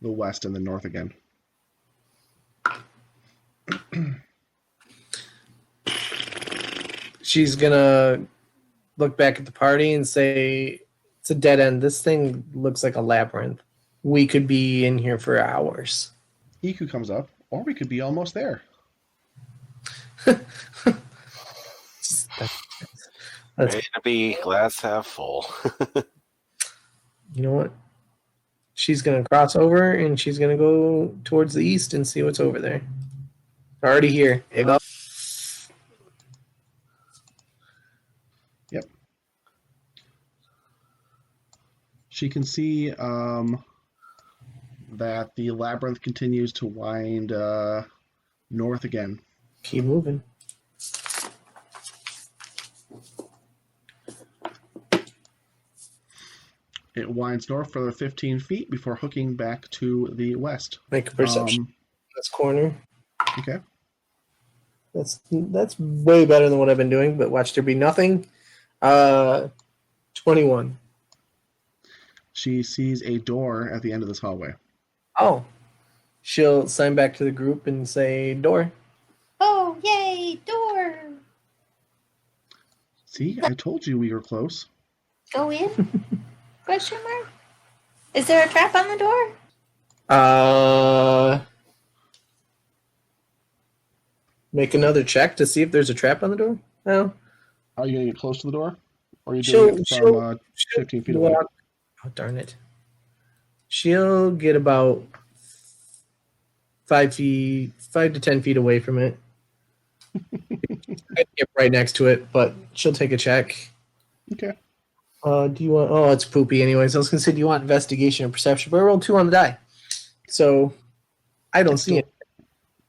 west and the north again. She's gonna look back at the party and say, "It's a dead end. This thing looks like a labyrinth. We could be in here for hours." Iku comes up, or we could be almost there. That's, Ready to be glass half full. you know what? She's gonna cross over and she's gonna go towards the east and see what's over there. Already here. Here you go. Yep. She can see that the labyrinth continues to wind north again. Keep moving. It winds north for 15 feet before hooking back to the west. Make a perception. This corner. Okay. That's way better than what I've been doing, but watch there be nothing. 21. She sees a door at the end of this hallway. Oh. She'll sign back to the group and say, "Door." Oh, yay, door. See, I told you we were close. Go in? Question mark? Is there a trap on the door? Make another check to see if there's a trap on the door. No. Are you going to get close to the door? Or are you doing it from she'll 15 feet away? walk. Oh, darn it. She'll get about 5 to 10 feet away from it. I'd get right next to it, but she'll take a check. Okay. Do you want? Oh, it's poopy. Anyways, I was gonna say, do you want investigation or perception? But I rolled 2 on the die, so I don't see it.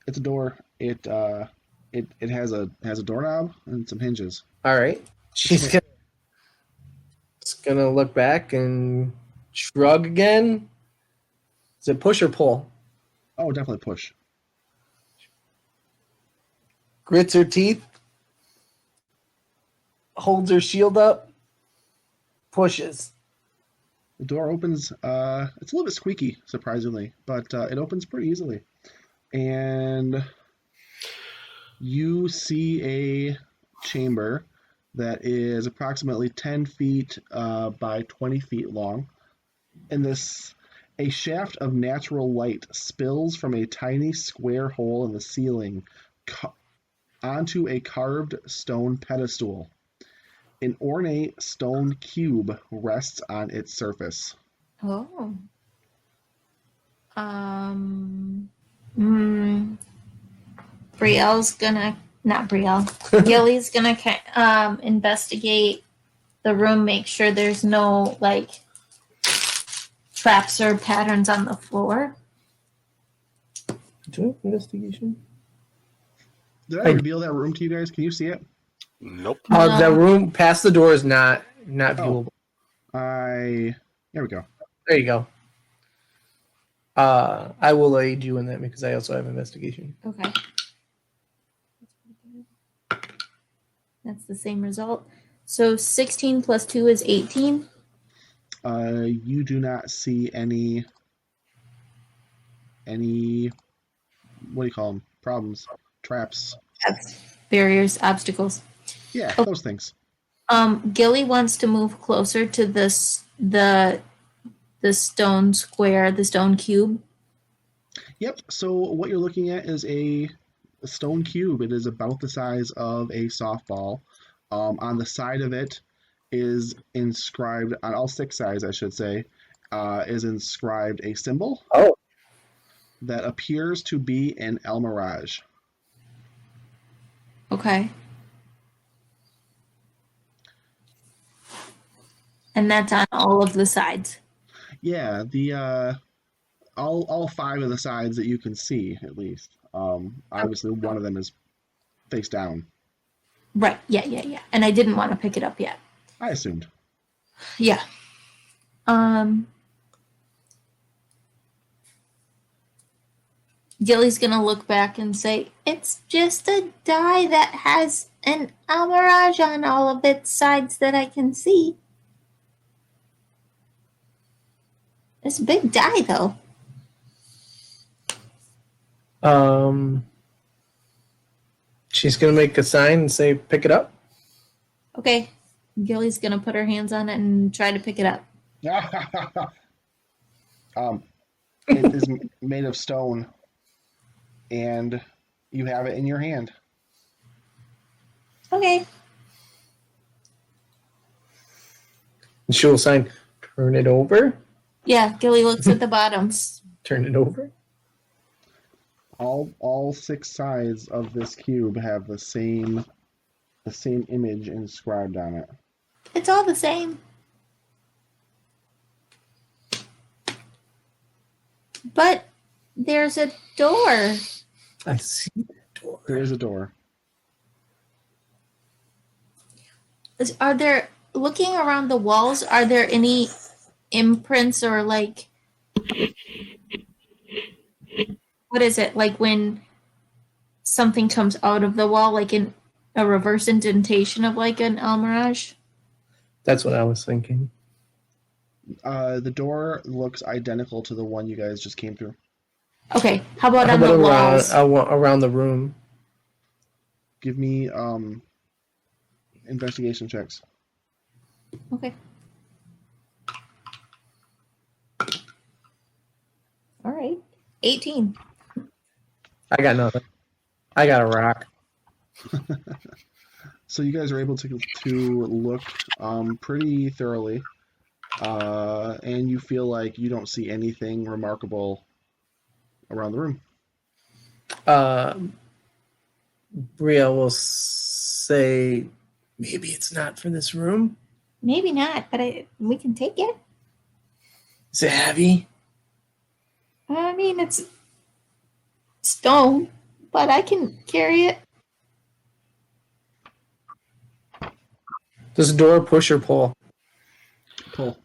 It's a door. It has a doorknob and some hinges. All right, she's gonna look back and shrug again. Is it push or pull? Oh, definitely push. Grits her teeth, holds her shield up, pushes. The door opens. It's a little bit squeaky, surprisingly, but it opens pretty easily. And you see a chamber that is approximately 10 feet by 20 feet long. And a shaft of natural light spills from a tiny square hole in the ceiling onto a carved stone pedestal. An ornate stone cube rests on its surface. Oh. Brielle's gonna, not Brielle, Gilly's gonna investigate the room, make sure there's no, like, traps or patterns on the floor. Do investigation? Did I reveal that room to you guys? Can you see it? Nope. No. The room past the door is not viewable. There we go. There you go. I will aid you in that because I also have investigation. Okay. That's the same result. So 16 plus 2 is 18. You do not see any what do you call them? Problems, traps. Barriers, obstacles. Yeah, Oh. those things. Gilly wants to move closer to the stone square, the stone cube. Yep. So what you're looking at is a stone cube. It is about the size of a softball. On the side of it is inscribed, on all 6 sides, I should say, is inscribed a symbol. Oh. That appears to be an almiraj. Okay. And that's on all of the sides. Yeah, the all 5 of the sides that you can see, at least. Obviously, one of them is face down. Right. Yeah. And I didn't want to pick it up yet. I assumed. Yeah. Gilly's gonna look back and say, "It's just a die that has an almiraj on all of its sides that I can see." It's a big die, though. She's gonna make a sign and say, "Pick it up." Okay. Gilly's gonna put her hands on it and try to pick it up. It is made of stone, and you have it in your hand. Okay. And she'll sign, "Turn it over." Yeah, Gilly looks at the bottoms. Turn it over. All 6 sides of this cube have the same image inscribed on it. It's all the same. But there's a door. I see the door. There is a door. Are there, looking around the walls, are there any imprints or, like, what is it? Like when something comes out of the wall, like in a reverse indentation of like an almiraj? That's what I was thinking. The door looks identical to the one you guys just came through. Okay, how about on the walls? Around the room? Give me investigation checks. Okay. All right. 18. I got nothing. I got a rock. So you guys are able to look pretty thoroughly, and you feel like you don't see anything remarkable around the room. Bria will say, maybe it's not for this room. Maybe not, but we can take it. Is it heavy? I mean, it's stone, but I can carry it. Does the door push or pull? Pull.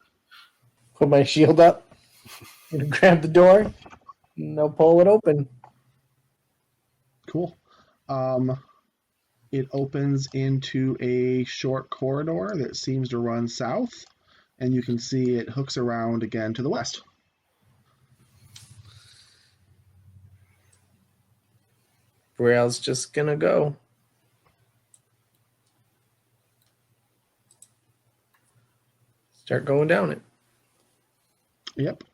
Put my shield up. Grab the door. And I'll pull it open. Cool. It opens into a short corridor that seems to run south, and you can see it hooks around again to the west. Brielle's just gonna go. Start going down it. Yep.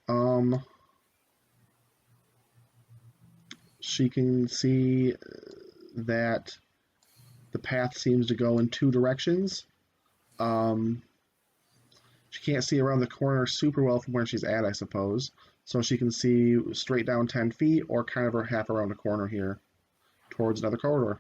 She can see that the path seems to go in two directions. She can't see around the corner super well from where she's at, I suppose. So she can see straight down 10 feet or kind of half around the corner here towards another corridor.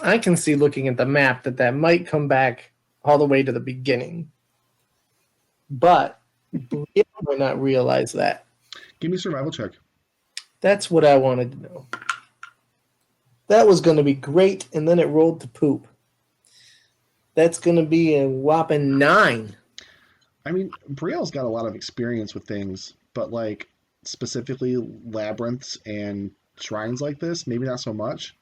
I can see looking at the map that might come back all the way to the beginning. But Brielle might not realize that. Give me a survival check. That's what I wanted to know. That was going to be great, and then it rolled to poop. That's going to be a whopping 9. I mean, Brielle's got a lot of experience with things, but like specifically labyrinths and shrines like this, maybe not so much.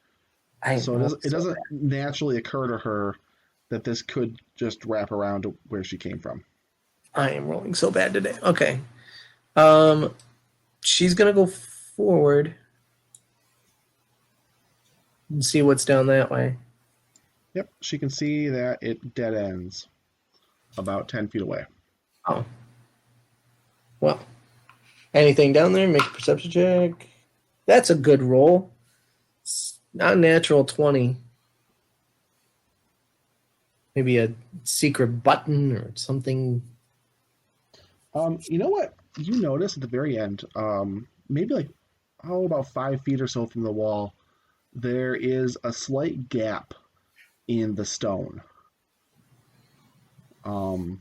So it doesn't naturally occur to her that this could just wrap around to where she came from. I am rolling so bad today. Okay. She's going to go forward and see what's down that way. Yep, she can see that it dead ends about 10 feet away. Oh. Well, anything down there? Make a perception check. That's a good roll. It's not a natural 20. Maybe a secret button or something. You know what? You notice at the very end, maybe like, about 5 feet or so from the wall, there is a slight gap in the stone. Oh.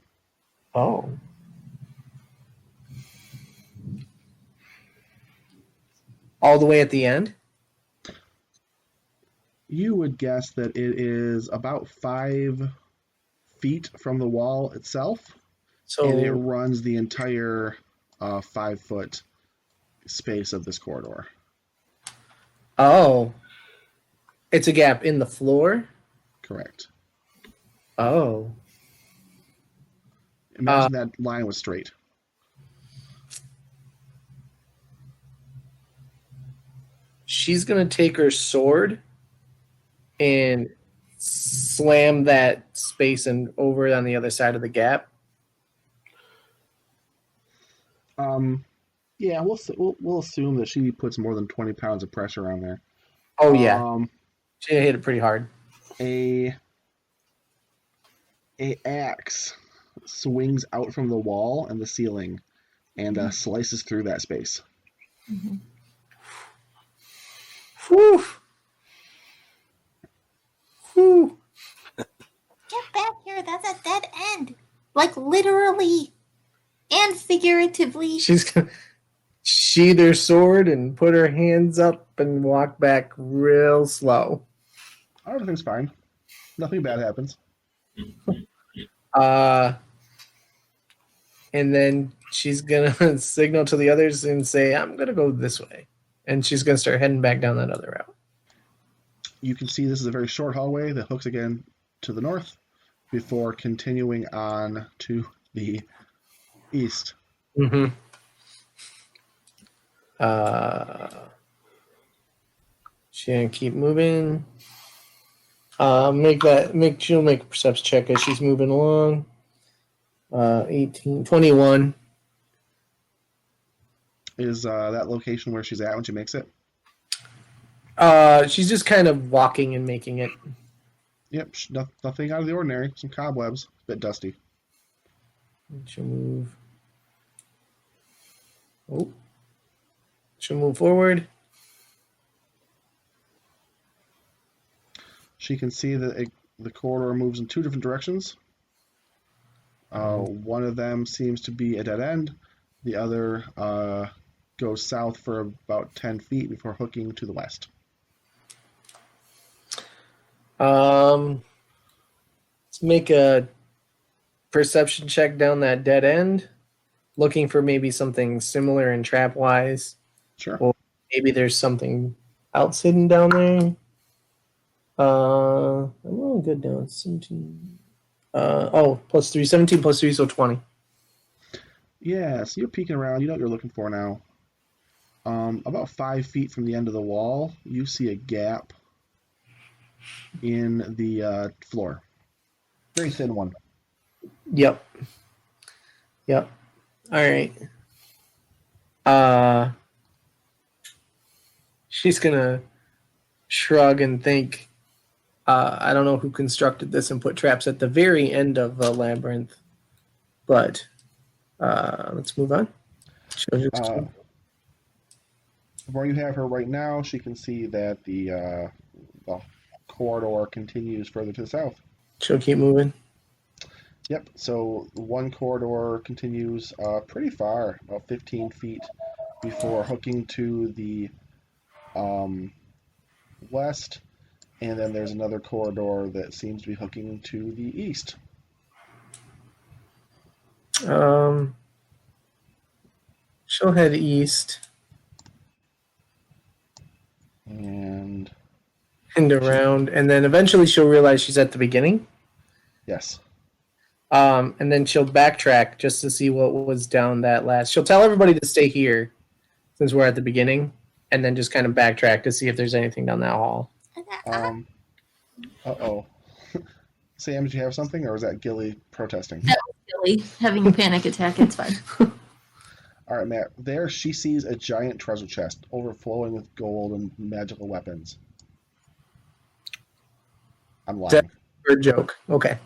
All the way at the end? You would guess that it is about 5 feet from the wall itself, and it runs the entire 5-foot space of this corridor. Oh. It's a gap in the floor? Correct. Oh. Imagine that line was straight. She's going to take her sword and slam that space and over on the other side of the gap. Yeah, we'll assume that she puts more than 20 pounds of pressure on there. Oh, yeah. She hit it pretty hard. A axe swings out from the wall and the ceiling and slices through that space. Mm-hmm. Whew. Whew. Get back here. That's a dead end. Like literally and figuratively. She's going to sheath her sword and put her hands up and walk back real slow. Everything's fine. Nothing bad happens. And then she's going to signal to the others and say, I'm going to go this way. And she's going to start heading back down that other route. You can see this is a very short hallway that hooks again to the north before continuing on to the east. Mm-hmm. She's going to keep moving. She'll make a perception check as she's moving along. 21. Is that location where she's at when she makes it? She's just kind of walking and making it. Yep, nothing out of the ordinary. Some cobwebs, a bit dusty. She'll move. Oh. She'll move forward. She can see that the corridor moves in 2 different directions. One of them seems to be a dead end. The other goes south for about 10 feet before hooking to the west. Let's make a perception check down that dead end, looking for maybe something similar in trap-wise. Sure. Or maybe there's something else hidden down there. I'm really good down. 17. Plus 3. 17 plus 3, so 20. Yeah, so you're peeking around. You know what you're looking for now. About 5 feet from the end of the wall, you see a gap in the floor. Very thin one. Yep. All right. She's gonna shrug and think, I don't know who constructed this and put traps at the very end of the labyrinth, but let's move on. Where you have her right now, she can see that the corridor continues further to the south. She'll keep moving. Yep, so one corridor continues pretty far, about 15 feet, before hooking to the west, and then there's another corridor that seems to be hooking to the east. She'll head east And around, and then eventually she'll realize she's at the beginning. yes. And then she'll backtrack just to see what was down that last. She'll tell everybody to stay here since we're at the beginning, and then just kind of backtrack to see if there's anything down that hall. Uh-oh. Sam, did you have something, or was that Gilly protesting? That was Billy having a panic attack. It's fine. All right, Matt. There, she sees a giant treasure chest overflowing with gold and magical weapons. I'm lying. That- Or joke. Okay.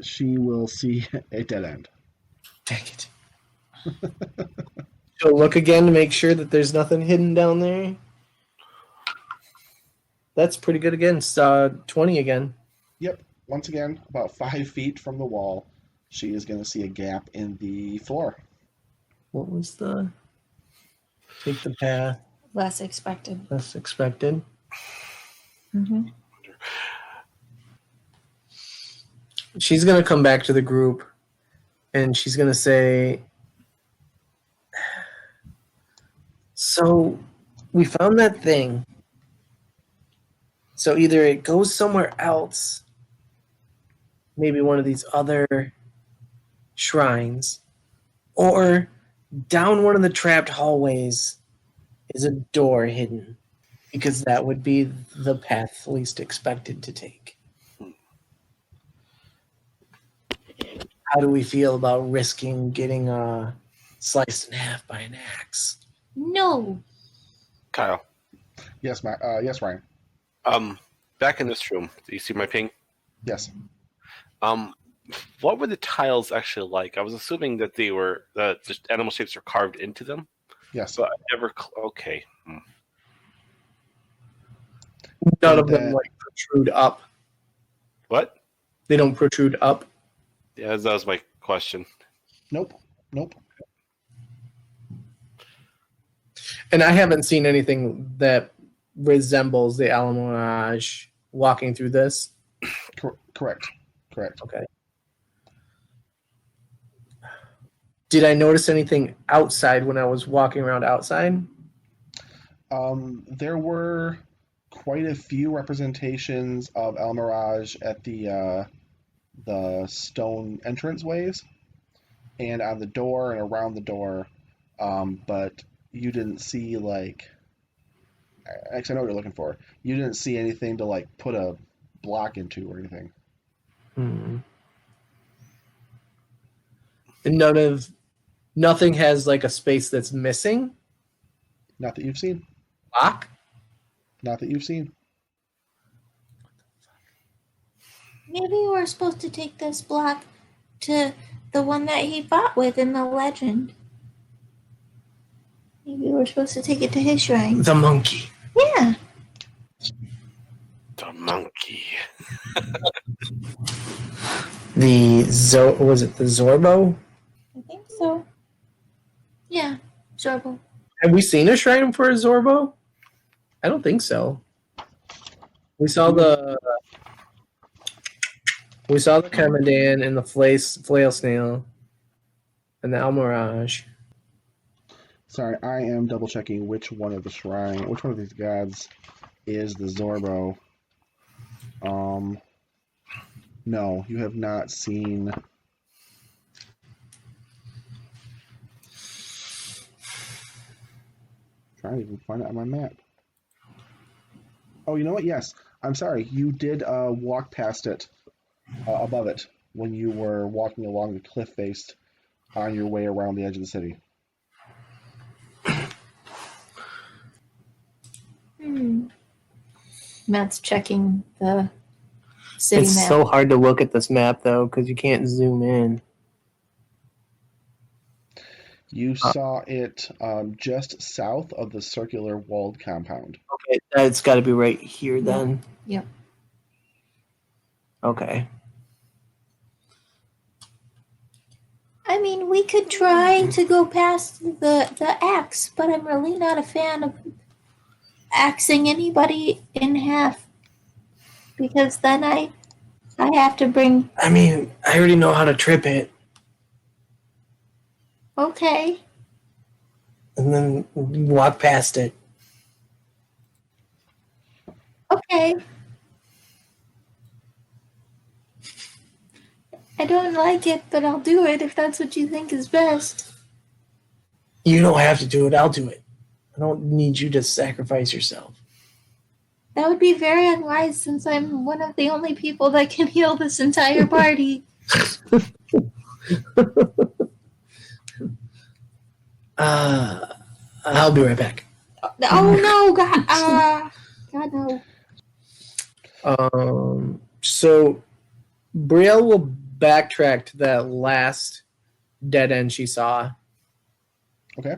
She will see a dead end. Dang it. She'll look again to make sure that there's nothing hidden down there. That's pretty good again. It's 20 again. Yep. Once again, about 5 feet from the wall, she is going to see a gap in the floor. What was the... Take the path. Less expected. Less expected. Mm-hmm. She's going to come back to the group, and she's going to say, so we found that thing. So either it goes somewhere else, maybe one of these other shrines, or down one of the trapped hallways is a door hidden, because that would be the path least expected to take. How do we feel about risking getting sliced in half by an axe? No. Kyle, Yes, Matt. Yes, Ryan. back in this room, do you see my ping? Yes. What were the tiles actually like? I was assuming that they were the animal shapes are carved into them, Yes. but I never. Okay. None of them like protrude up. What? They don't protrude up. Yeah, that was my question. Nope. Nope. And I haven't seen anything that resembles the almiraj walking through this. Correct. Okay. Did I notice anything outside when I was walking around outside? There were quite a few representations of almiraj at the stone entranceways and on the door and around the door, but you didn't see like. Actually, I know what you're looking for. You didn't see anything to like put a block into or anything. And nothing has like a space that's missing. Not that you've seen. Block? Not that you've seen. Maybe we're supposed to take this block to the one that he fought with in the legend. Maybe we're supposed to take it to his shrine. The monkey. Yeah. The monkey. Was it the Zorbo? I think so. Yeah, Zorbo. Have we seen a shrine for a Zorbo? I don't think so. We saw the Kamadan and the flail snail and the almiraj. Sorry, I am double checking which one of these gods is the Zorbo. No, you have not seen. Trying to even find it on my map. Oh, you know what? Yes, I'm sorry. You did walk past it, above it, when you were walking along the cliff face on your way around the edge of the city. Matt's checking the city It's map. so hard to look at this map, though, because you can't zoom in. You saw it just south of the circular walled compound. Okay, it's got to be right here then. Yep. Okay. I mean, we could try to go past the axe, but I'm really not a fan of axing anybody in half. Because then I have to bring... I mean, I already know how to trip it. Okay. And then walk past it. Okay. I don't like it, but I'll do it if that's what you think is best. You don't have to do it. I'll do it. I don't need you to sacrifice yourself. That would be very unwise since I'm one of the only people that can heal this entire party. I'll be right back. Oh no, God! God no. So Brielle will backtrack to that last dead end she saw, Okay.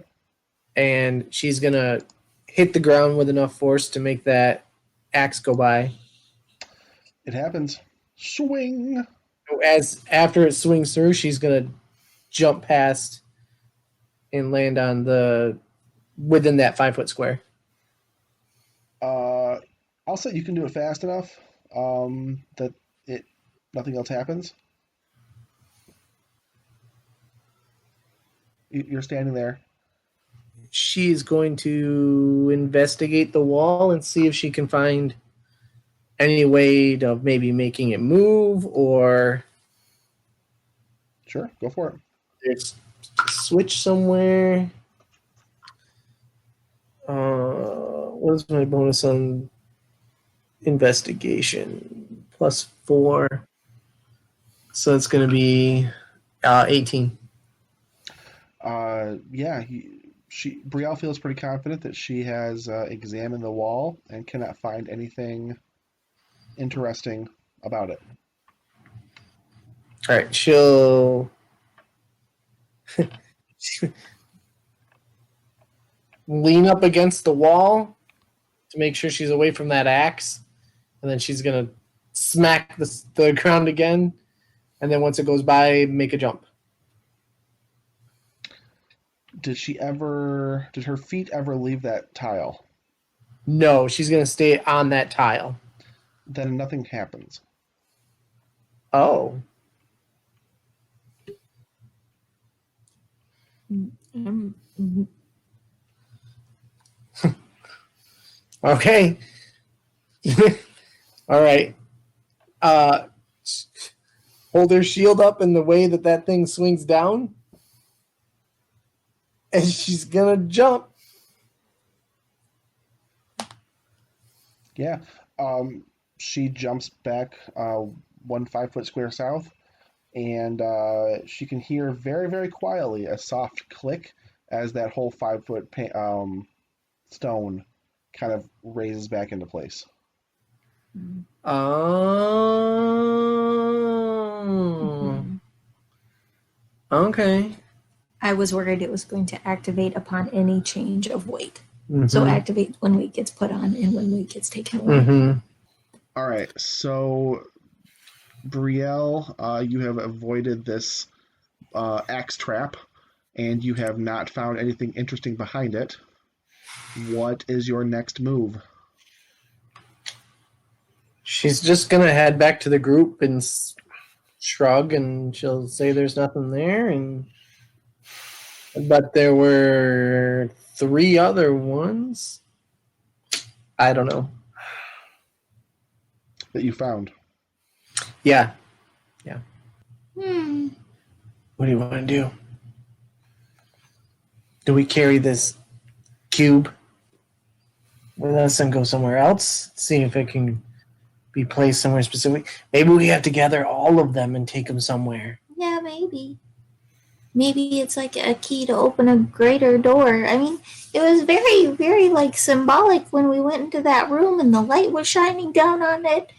and she's gonna hit the ground with enough force to make that axe go by. It happens. Swing. As after it swings through, she's gonna jump past and land on within that 5-foot square. I'll say you can do it fast enough that nothing else happens. You're standing there. She is going to investigate the wall and see if she can find any way of maybe making it move, or Sure, go for it. there's a switch somewhere. What is my bonus on investigation? +4. So it's going to be 18. Yeah, Brielle feels pretty confident that she has examined the wall and cannot find anything interesting about it. All right, she'll lean up against the wall to make sure she's away from that axe, and then she's gonna smack the ground again, and then once it goes by, make a jump. Did her feet ever leave that tile? No, she's gonna stay on that tile. Then nothing happens. Oh, okay. All right. Hold her shield up in the way that thing swings down, and she's gonna jump. Yeah. She jumps back 1 5-foot square south, and she can hear very, very quietly a soft click as that whole 5-foot stone kind of raises back into place. Oh. Okay. I was worried it was going to activate upon any change of weight. Mm-hmm. So activate when weight gets put on and when weight gets taken away. Mm-hmm. All right, so Brielle, you have avoided this axe trap, and you have not found anything interesting behind it. What is your next move? She's just gonna head back to the group and shrug, and she'll say there's nothing there. But there were 3 other ones. I don't know. That you found. Yeah. Hmm. What do you want to do? Do we carry this cube with us and go somewhere else? See if it can be placed somewhere specific. Maybe we have to gather all of them and take them somewhere. Yeah, maybe. Maybe it's like a key to open a greater door. I mean, it was very, very like symbolic when we went into that room and the light was shining down on it.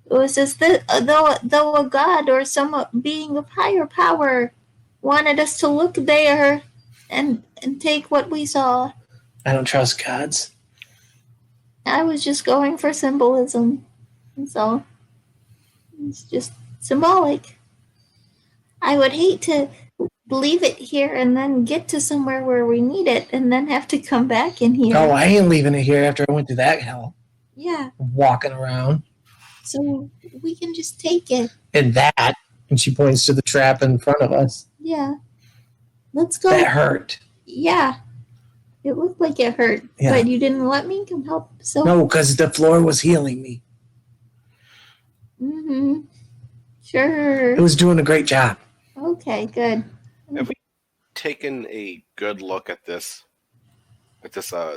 It was as though a god or some being of higher power wanted us to look there and take what we saw. I don't trust gods. I was just going for symbolism. And so it's just symbolic. I would hate to leave it here and then get to somewhere where we need it and then have to come back in here. Oh, I ain't leaving it here after I went through that hell. Yeah. Walking around. So we can just take it. And that, and she points to the trap in front of us. Yeah. Let's go. That hurt. Yeah. It looked like it hurt, but you didn't let me come help. So no, because the floor was healing me. Mm-hmm. Sure. It was doing a great job. Okay, good. Have we taken a good look at this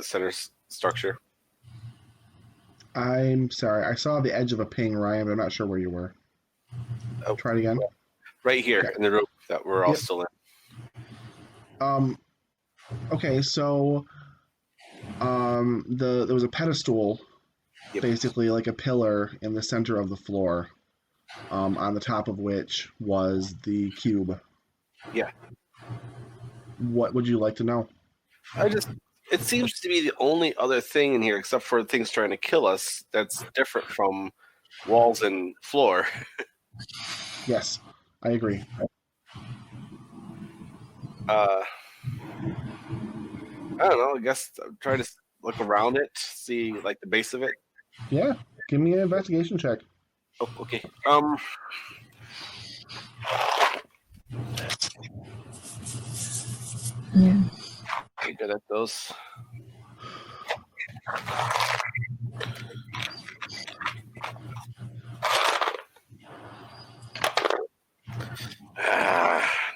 center structure? I'm sorry. I saw the edge of a ping, Ryan, but I'm not sure where you were. Oh, try it again. Right here Okay. in the room that we're all still in. Okay, so there was a pedestal, basically like a pillar in the center of the floor, on the top of which was the cube. Yeah. What would you like to know? It seems to be the only other thing in here, except for things trying to kill us, that's different from walls and floor. Yes, I agree. I don't know. I guess I'm trying to look around it, see like the base of it. Yeah, give me an investigation check. Oh, okay. Yeah. Pretty good at those.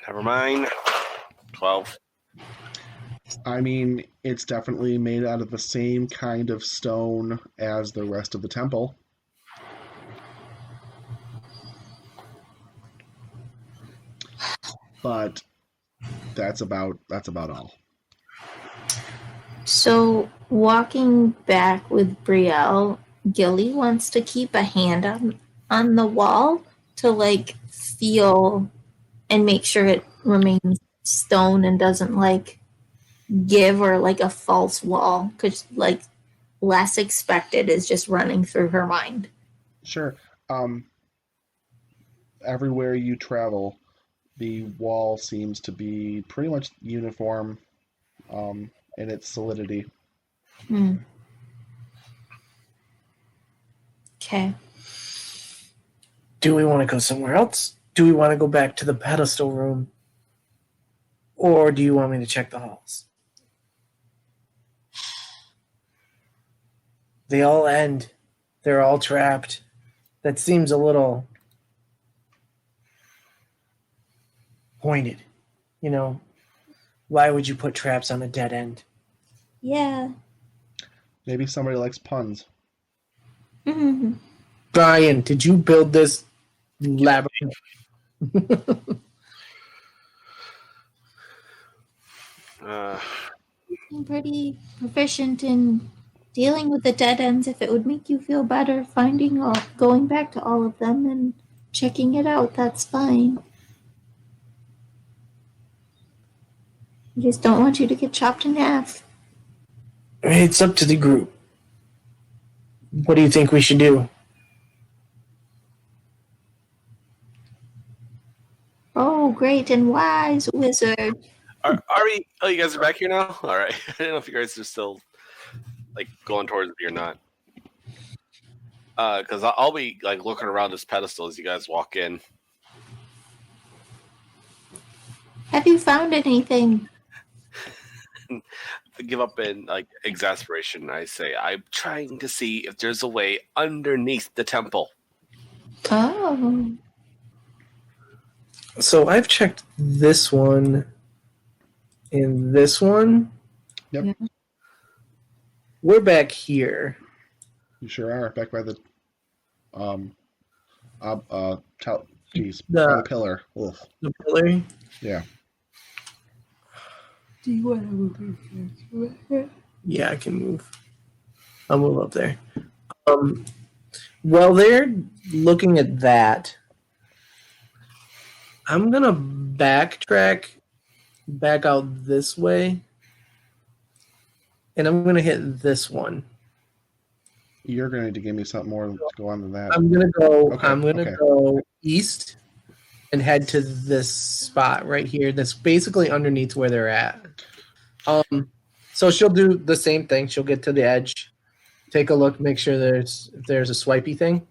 Never mind. 12. I mean, it's definitely made out of the same kind of stone as the rest of the temple. But that's about all. So walking back with Brielle, Gilly wants to keep a hand on the wall to like feel and make sure it remains stone and doesn't like give or like a false wall, because like less expected is just running through her mind. Sure. Everywhere you travel, the wall seems to be pretty much uniform in its solidity. Okay. Do we want to go somewhere else? Do we want to go back to the pedestal room? Or do you want me to check the halls? They all end. They're all trapped. That seems a little pointed. You know, why would you put traps on a dead end? Yeah. Maybe somebody likes puns. Mm-hmm. Brian, did you build this labyrinth? I'm pretty proficient in dealing with the dead ends. If it would make you feel better, finding or going back to all of them and checking it out, that's fine. I just don't want you to get chopped in half. It's up to the group. What do you think we should do? Oh, great and wise wizard. Are we? Oh, you guys are back here now. All right. I don't know if you guys are still like going towards me or not. Because I'll be like looking around this pedestal as you guys walk in. Have you found anything? To give up in like exasperation, I say I'm trying to see if there's a way underneath the temple. Oh. So I've checked this one and this one. Yep. Yeah. We're back here. You sure are back by the geez, The- by the pillar. Ugh. The pillar. Yeah. Do you want to move? Yeah, I can move. I'll move up there. While they're looking at that, I'm gonna backtrack back out this way, and I'm gonna hit this one. You're going to need to give me something more to go on than that. I'm gonna go. Okay, I'm gonna okay. go east and head to this spot right here. That's basically underneath where they're at. So she'll do the same thing. She'll get to the edge, take a look, make sure if there's a swipey thing.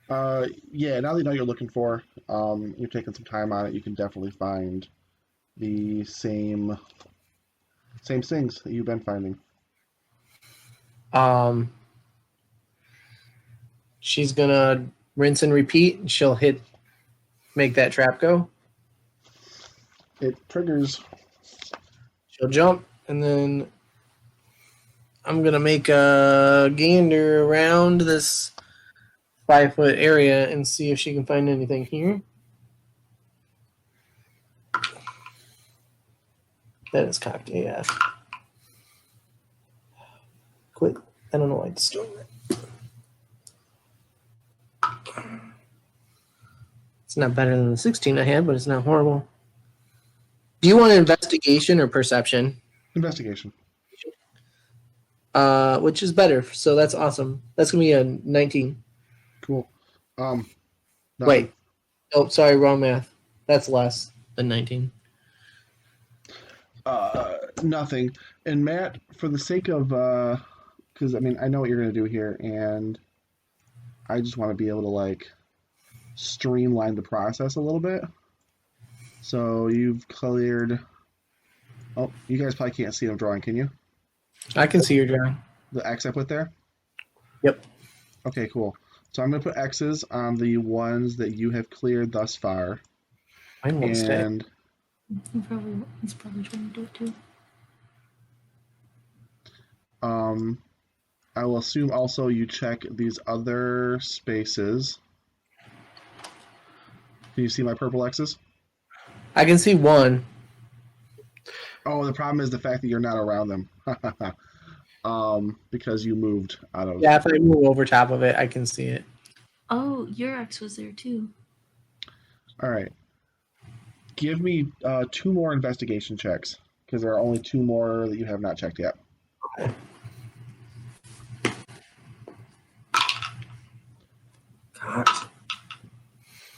Yeah, now that you know what you're looking for, you're taking some time on it, you can definitely find the same things that you've been finding. She's gonna rinse and repeat, and she'll make that trap go. It triggers. She'll jump, and then I'm gonna make a gander around this 5-foot area and see if she can find anything here. That is cocked AF. Quit. I don't know why it's doing that. It's not better than the 16 I had, but it's not horrible. Do you want an investigation or perception? Investigation. Which is better, so that's awesome. That's gonna be a 19. Cool. Nothing. Wait. Oh, sorry, wrong math. That's less than 19. Nothing. And Matt, for the sake of, because I mean, I know what you're going to do here, and I just want to be able to like streamline the process a little bit. So you've cleared. Oh, you guys probably can't see what I'm drawing, can you? I can see your drawing. The X I put there? Yep. Okay, cool. So I'm going to put X's on the ones that you have cleared thus far. Mine won't stay. And He's probably trying to do it too. I will assume also you check these other spaces. Can you see my purple X's? I can see one. Oh, the problem is the fact that you're not around them. Because you moved out of. Yeah, if I move over top of it, I can see it. Oh, your ex was there too. All right. Give me 2 more investigation checks, because there are only 2 more that you have not checked yet. Okay. God. I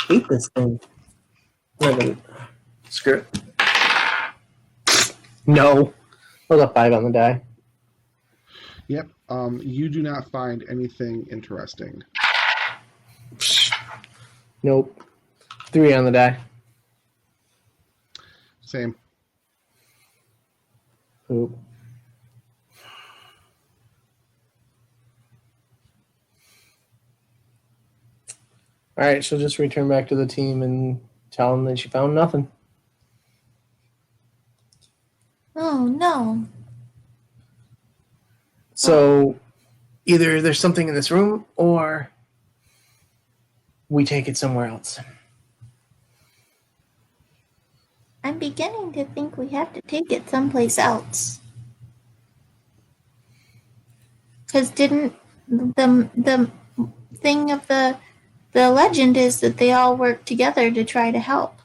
hate this thing. Screw it. No. That was a 5 on the die. Yep. You do not find anything interesting. Nope. 3 on the die. Same. Oop. All right, she'll just return back to the team and tell them that she found nothing. Oh no. So either there's something in this room or we take it somewhere else. I'm beginning to think we have to take it someplace else. Because didn't the thing of the legend is that they all work together to try to help.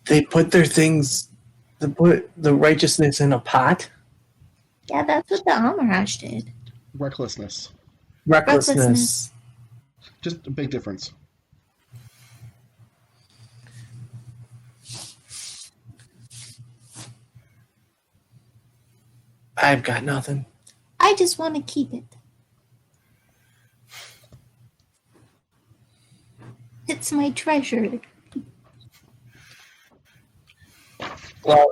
They put their things, they put the righteousness in a pot. Yeah, that's what the almiraj did. Recklessness. Recklessness. Just a big difference. I've got nothing. I just want to keep it. It's my treasure. Well,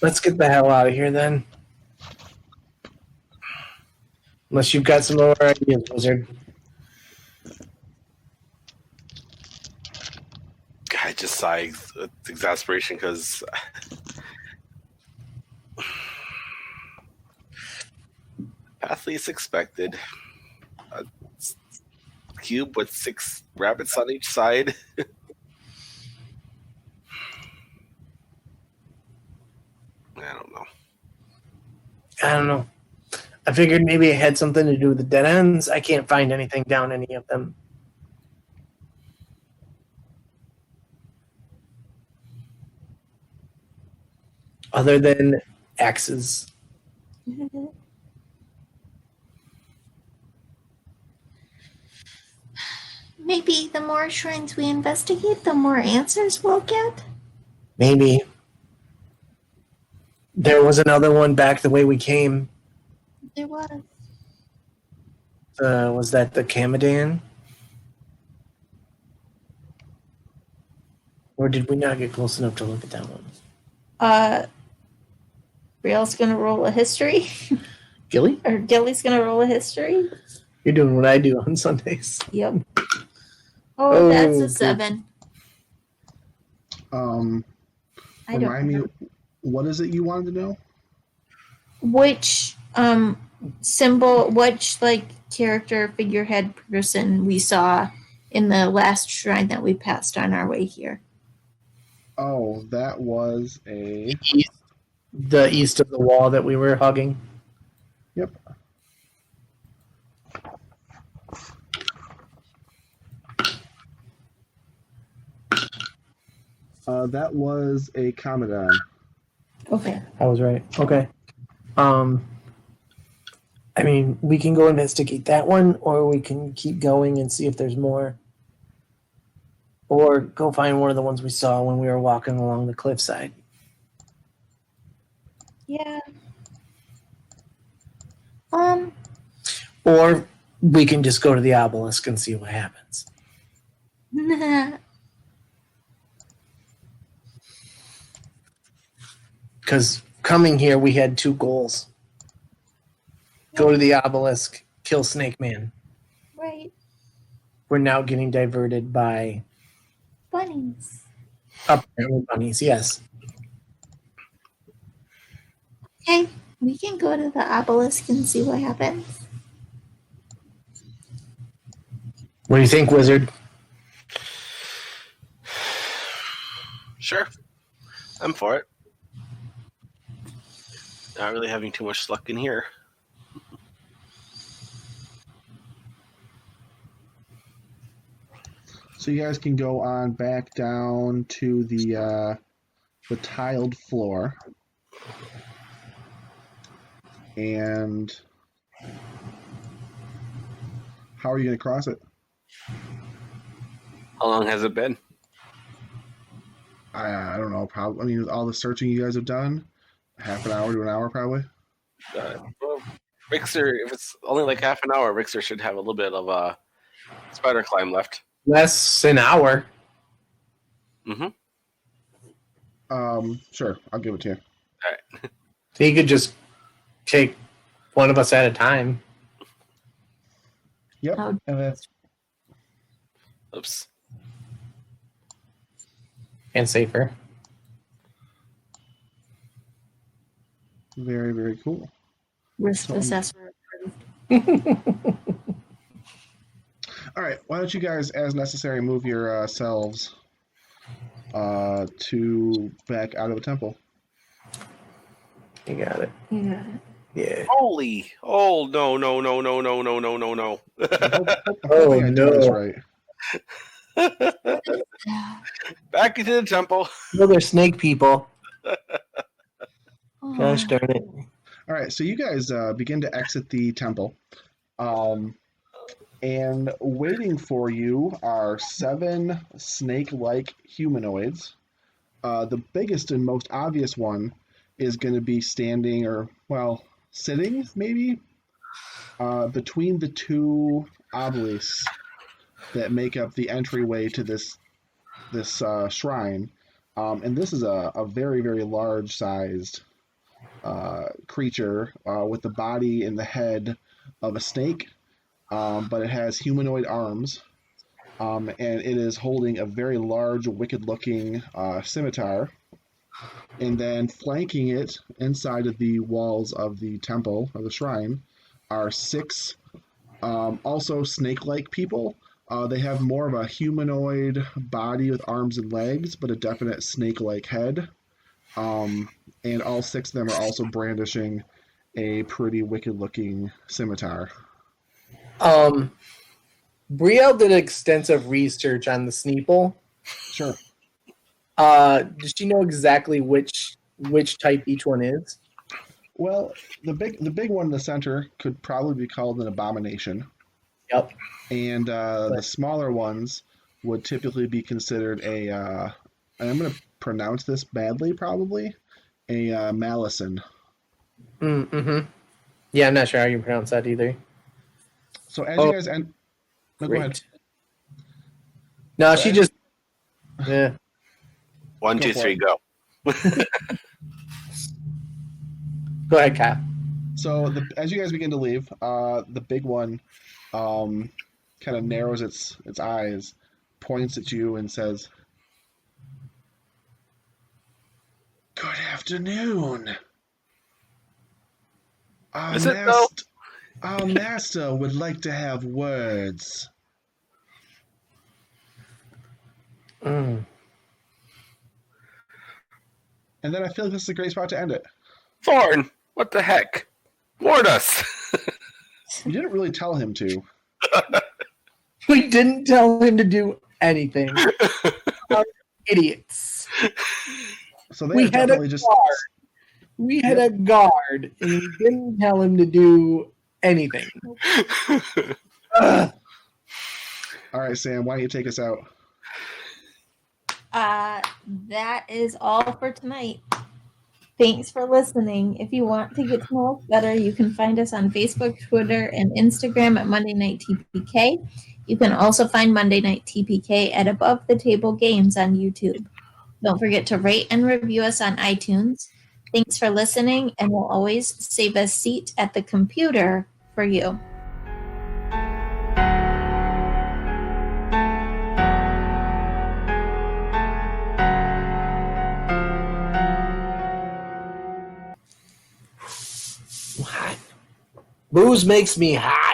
let's get the hell out of here then. Unless you've got some more ideas, Wizard. I just sigh with exasperation because path least expected. A cube with 6 rabbits on each side. I don't know. I figured maybe it had something to do with the dead ends. I can't find anything down any of them. Other than axes. Maybe the more shrines we investigate, the more answers we'll get. Maybe. There was another one back the way we came. There was. Was that the Kamadan? Or did we not get close enough to look at that one? Riel's gonna roll a history. Gilly? Or Gilly's gonna roll a history. You're doing what I do on Sundays. Yep. Oh, that's a good. 7. Remind me, what is it you wanted to know? Which symbol, which character, figurehead person we saw in the last shrine that we passed on our way here? Oh, that was The east of the wall that we were hugging. Yep. That was a Commodon. Okay. I was right. Okay. I mean, we can go investigate that one, or we can keep going and see if there's more. Or go find one of the ones we saw when we were walking along the cliffside. Yeah. Or we can just go to the obelisk and see what happens. Because coming here, we had 2 goals. Go to the obelisk, kill Snake Man. Right. We're now getting diverted by... Bunnies. Apparently bunnies, yes. Okay, we can go to the obelisk and see what happens. What do you think, Wizard? Sure. I'm for it. Not really having too much luck in here. So you guys can go on back down to the tiled floor. And how are you going to cross it? How long has it been? I don't know. Probably. I mean, with all the searching you guys have done, half an hour to an hour, probably. Well, Rixer, if it's only like half an hour, Rixer should have a little bit of a spider climb left. Less an hour. Mm-hmm. Sure, I'll give it to you. All right. He could just take one of us at a time. Yep. Oh. And that's Oops. And safer. very, very cool. Risk So- assessment. All right, why don't you guys, as necessary, move your selves to back out of the temple. You got it. Yeah. Yeah. Holy! Oh no! Hopefully I do this right. Back into the temple. No, they're snake people. Oh. Gosh darn it. All right, so you guys begin to exit the temple. And waiting for you are 7 snake-like humanoids. The biggest and most obvious one is going to be standing, or, well, sitting, maybe, between the 2 obelisks that make up the entryway to this shrine. And this is a very, very large-sized creature with the body and the head of a snake, but it has humanoid arms, and it is holding a very large, wicked-looking scimitar. And then flanking it inside of the walls of the temple, of the shrine, are 6 also snake-like people. They have more of a humanoid body with arms and legs, but a definite snake-like head. And all 6 of them are also brandishing a pretty wicked-looking scimitar. Brielle did extensive research on the Sneeple. Sure. Does she know exactly which type each one is? Well, the big one in the center could probably be called an abomination. Yep. And the smaller ones would typically be considered a, and I'm going to pronounce this badly probably, a malison. Mm-hmm. Yeah, I'm not sure how you pronounce that either. So as you guys end... No, go ahead. No, So she just... Yeah. 1, 2, 3, go. Go ahead, Kyle. So as you guys begin to leave, the big one kind of narrows its eyes, points at you, and says, "Good afternoon. Is it though? Our master would like to have words." Mm. And then I feel like this is a great spot to end it. Thorn, what the heck? Warn us. You didn't really tell him to. We didn't tell him to do anything. We're idiots. So they We are had a definitely just... guard. We had a guard, and we didn't tell him to do anything. Ugh. All right, Sam, why don't you take us out? That is all for tonight. Thanks for listening. If you want to get to know us better, you can find us on Facebook, Twitter, and Instagram at Monday Night TPK. You can also find Monday Night TPK at Above the Table Games on YouTube. Don't forget to rate and review us on iTunes. Thanks for listening, and we'll always save a seat at the computer for you. Booze makes me high.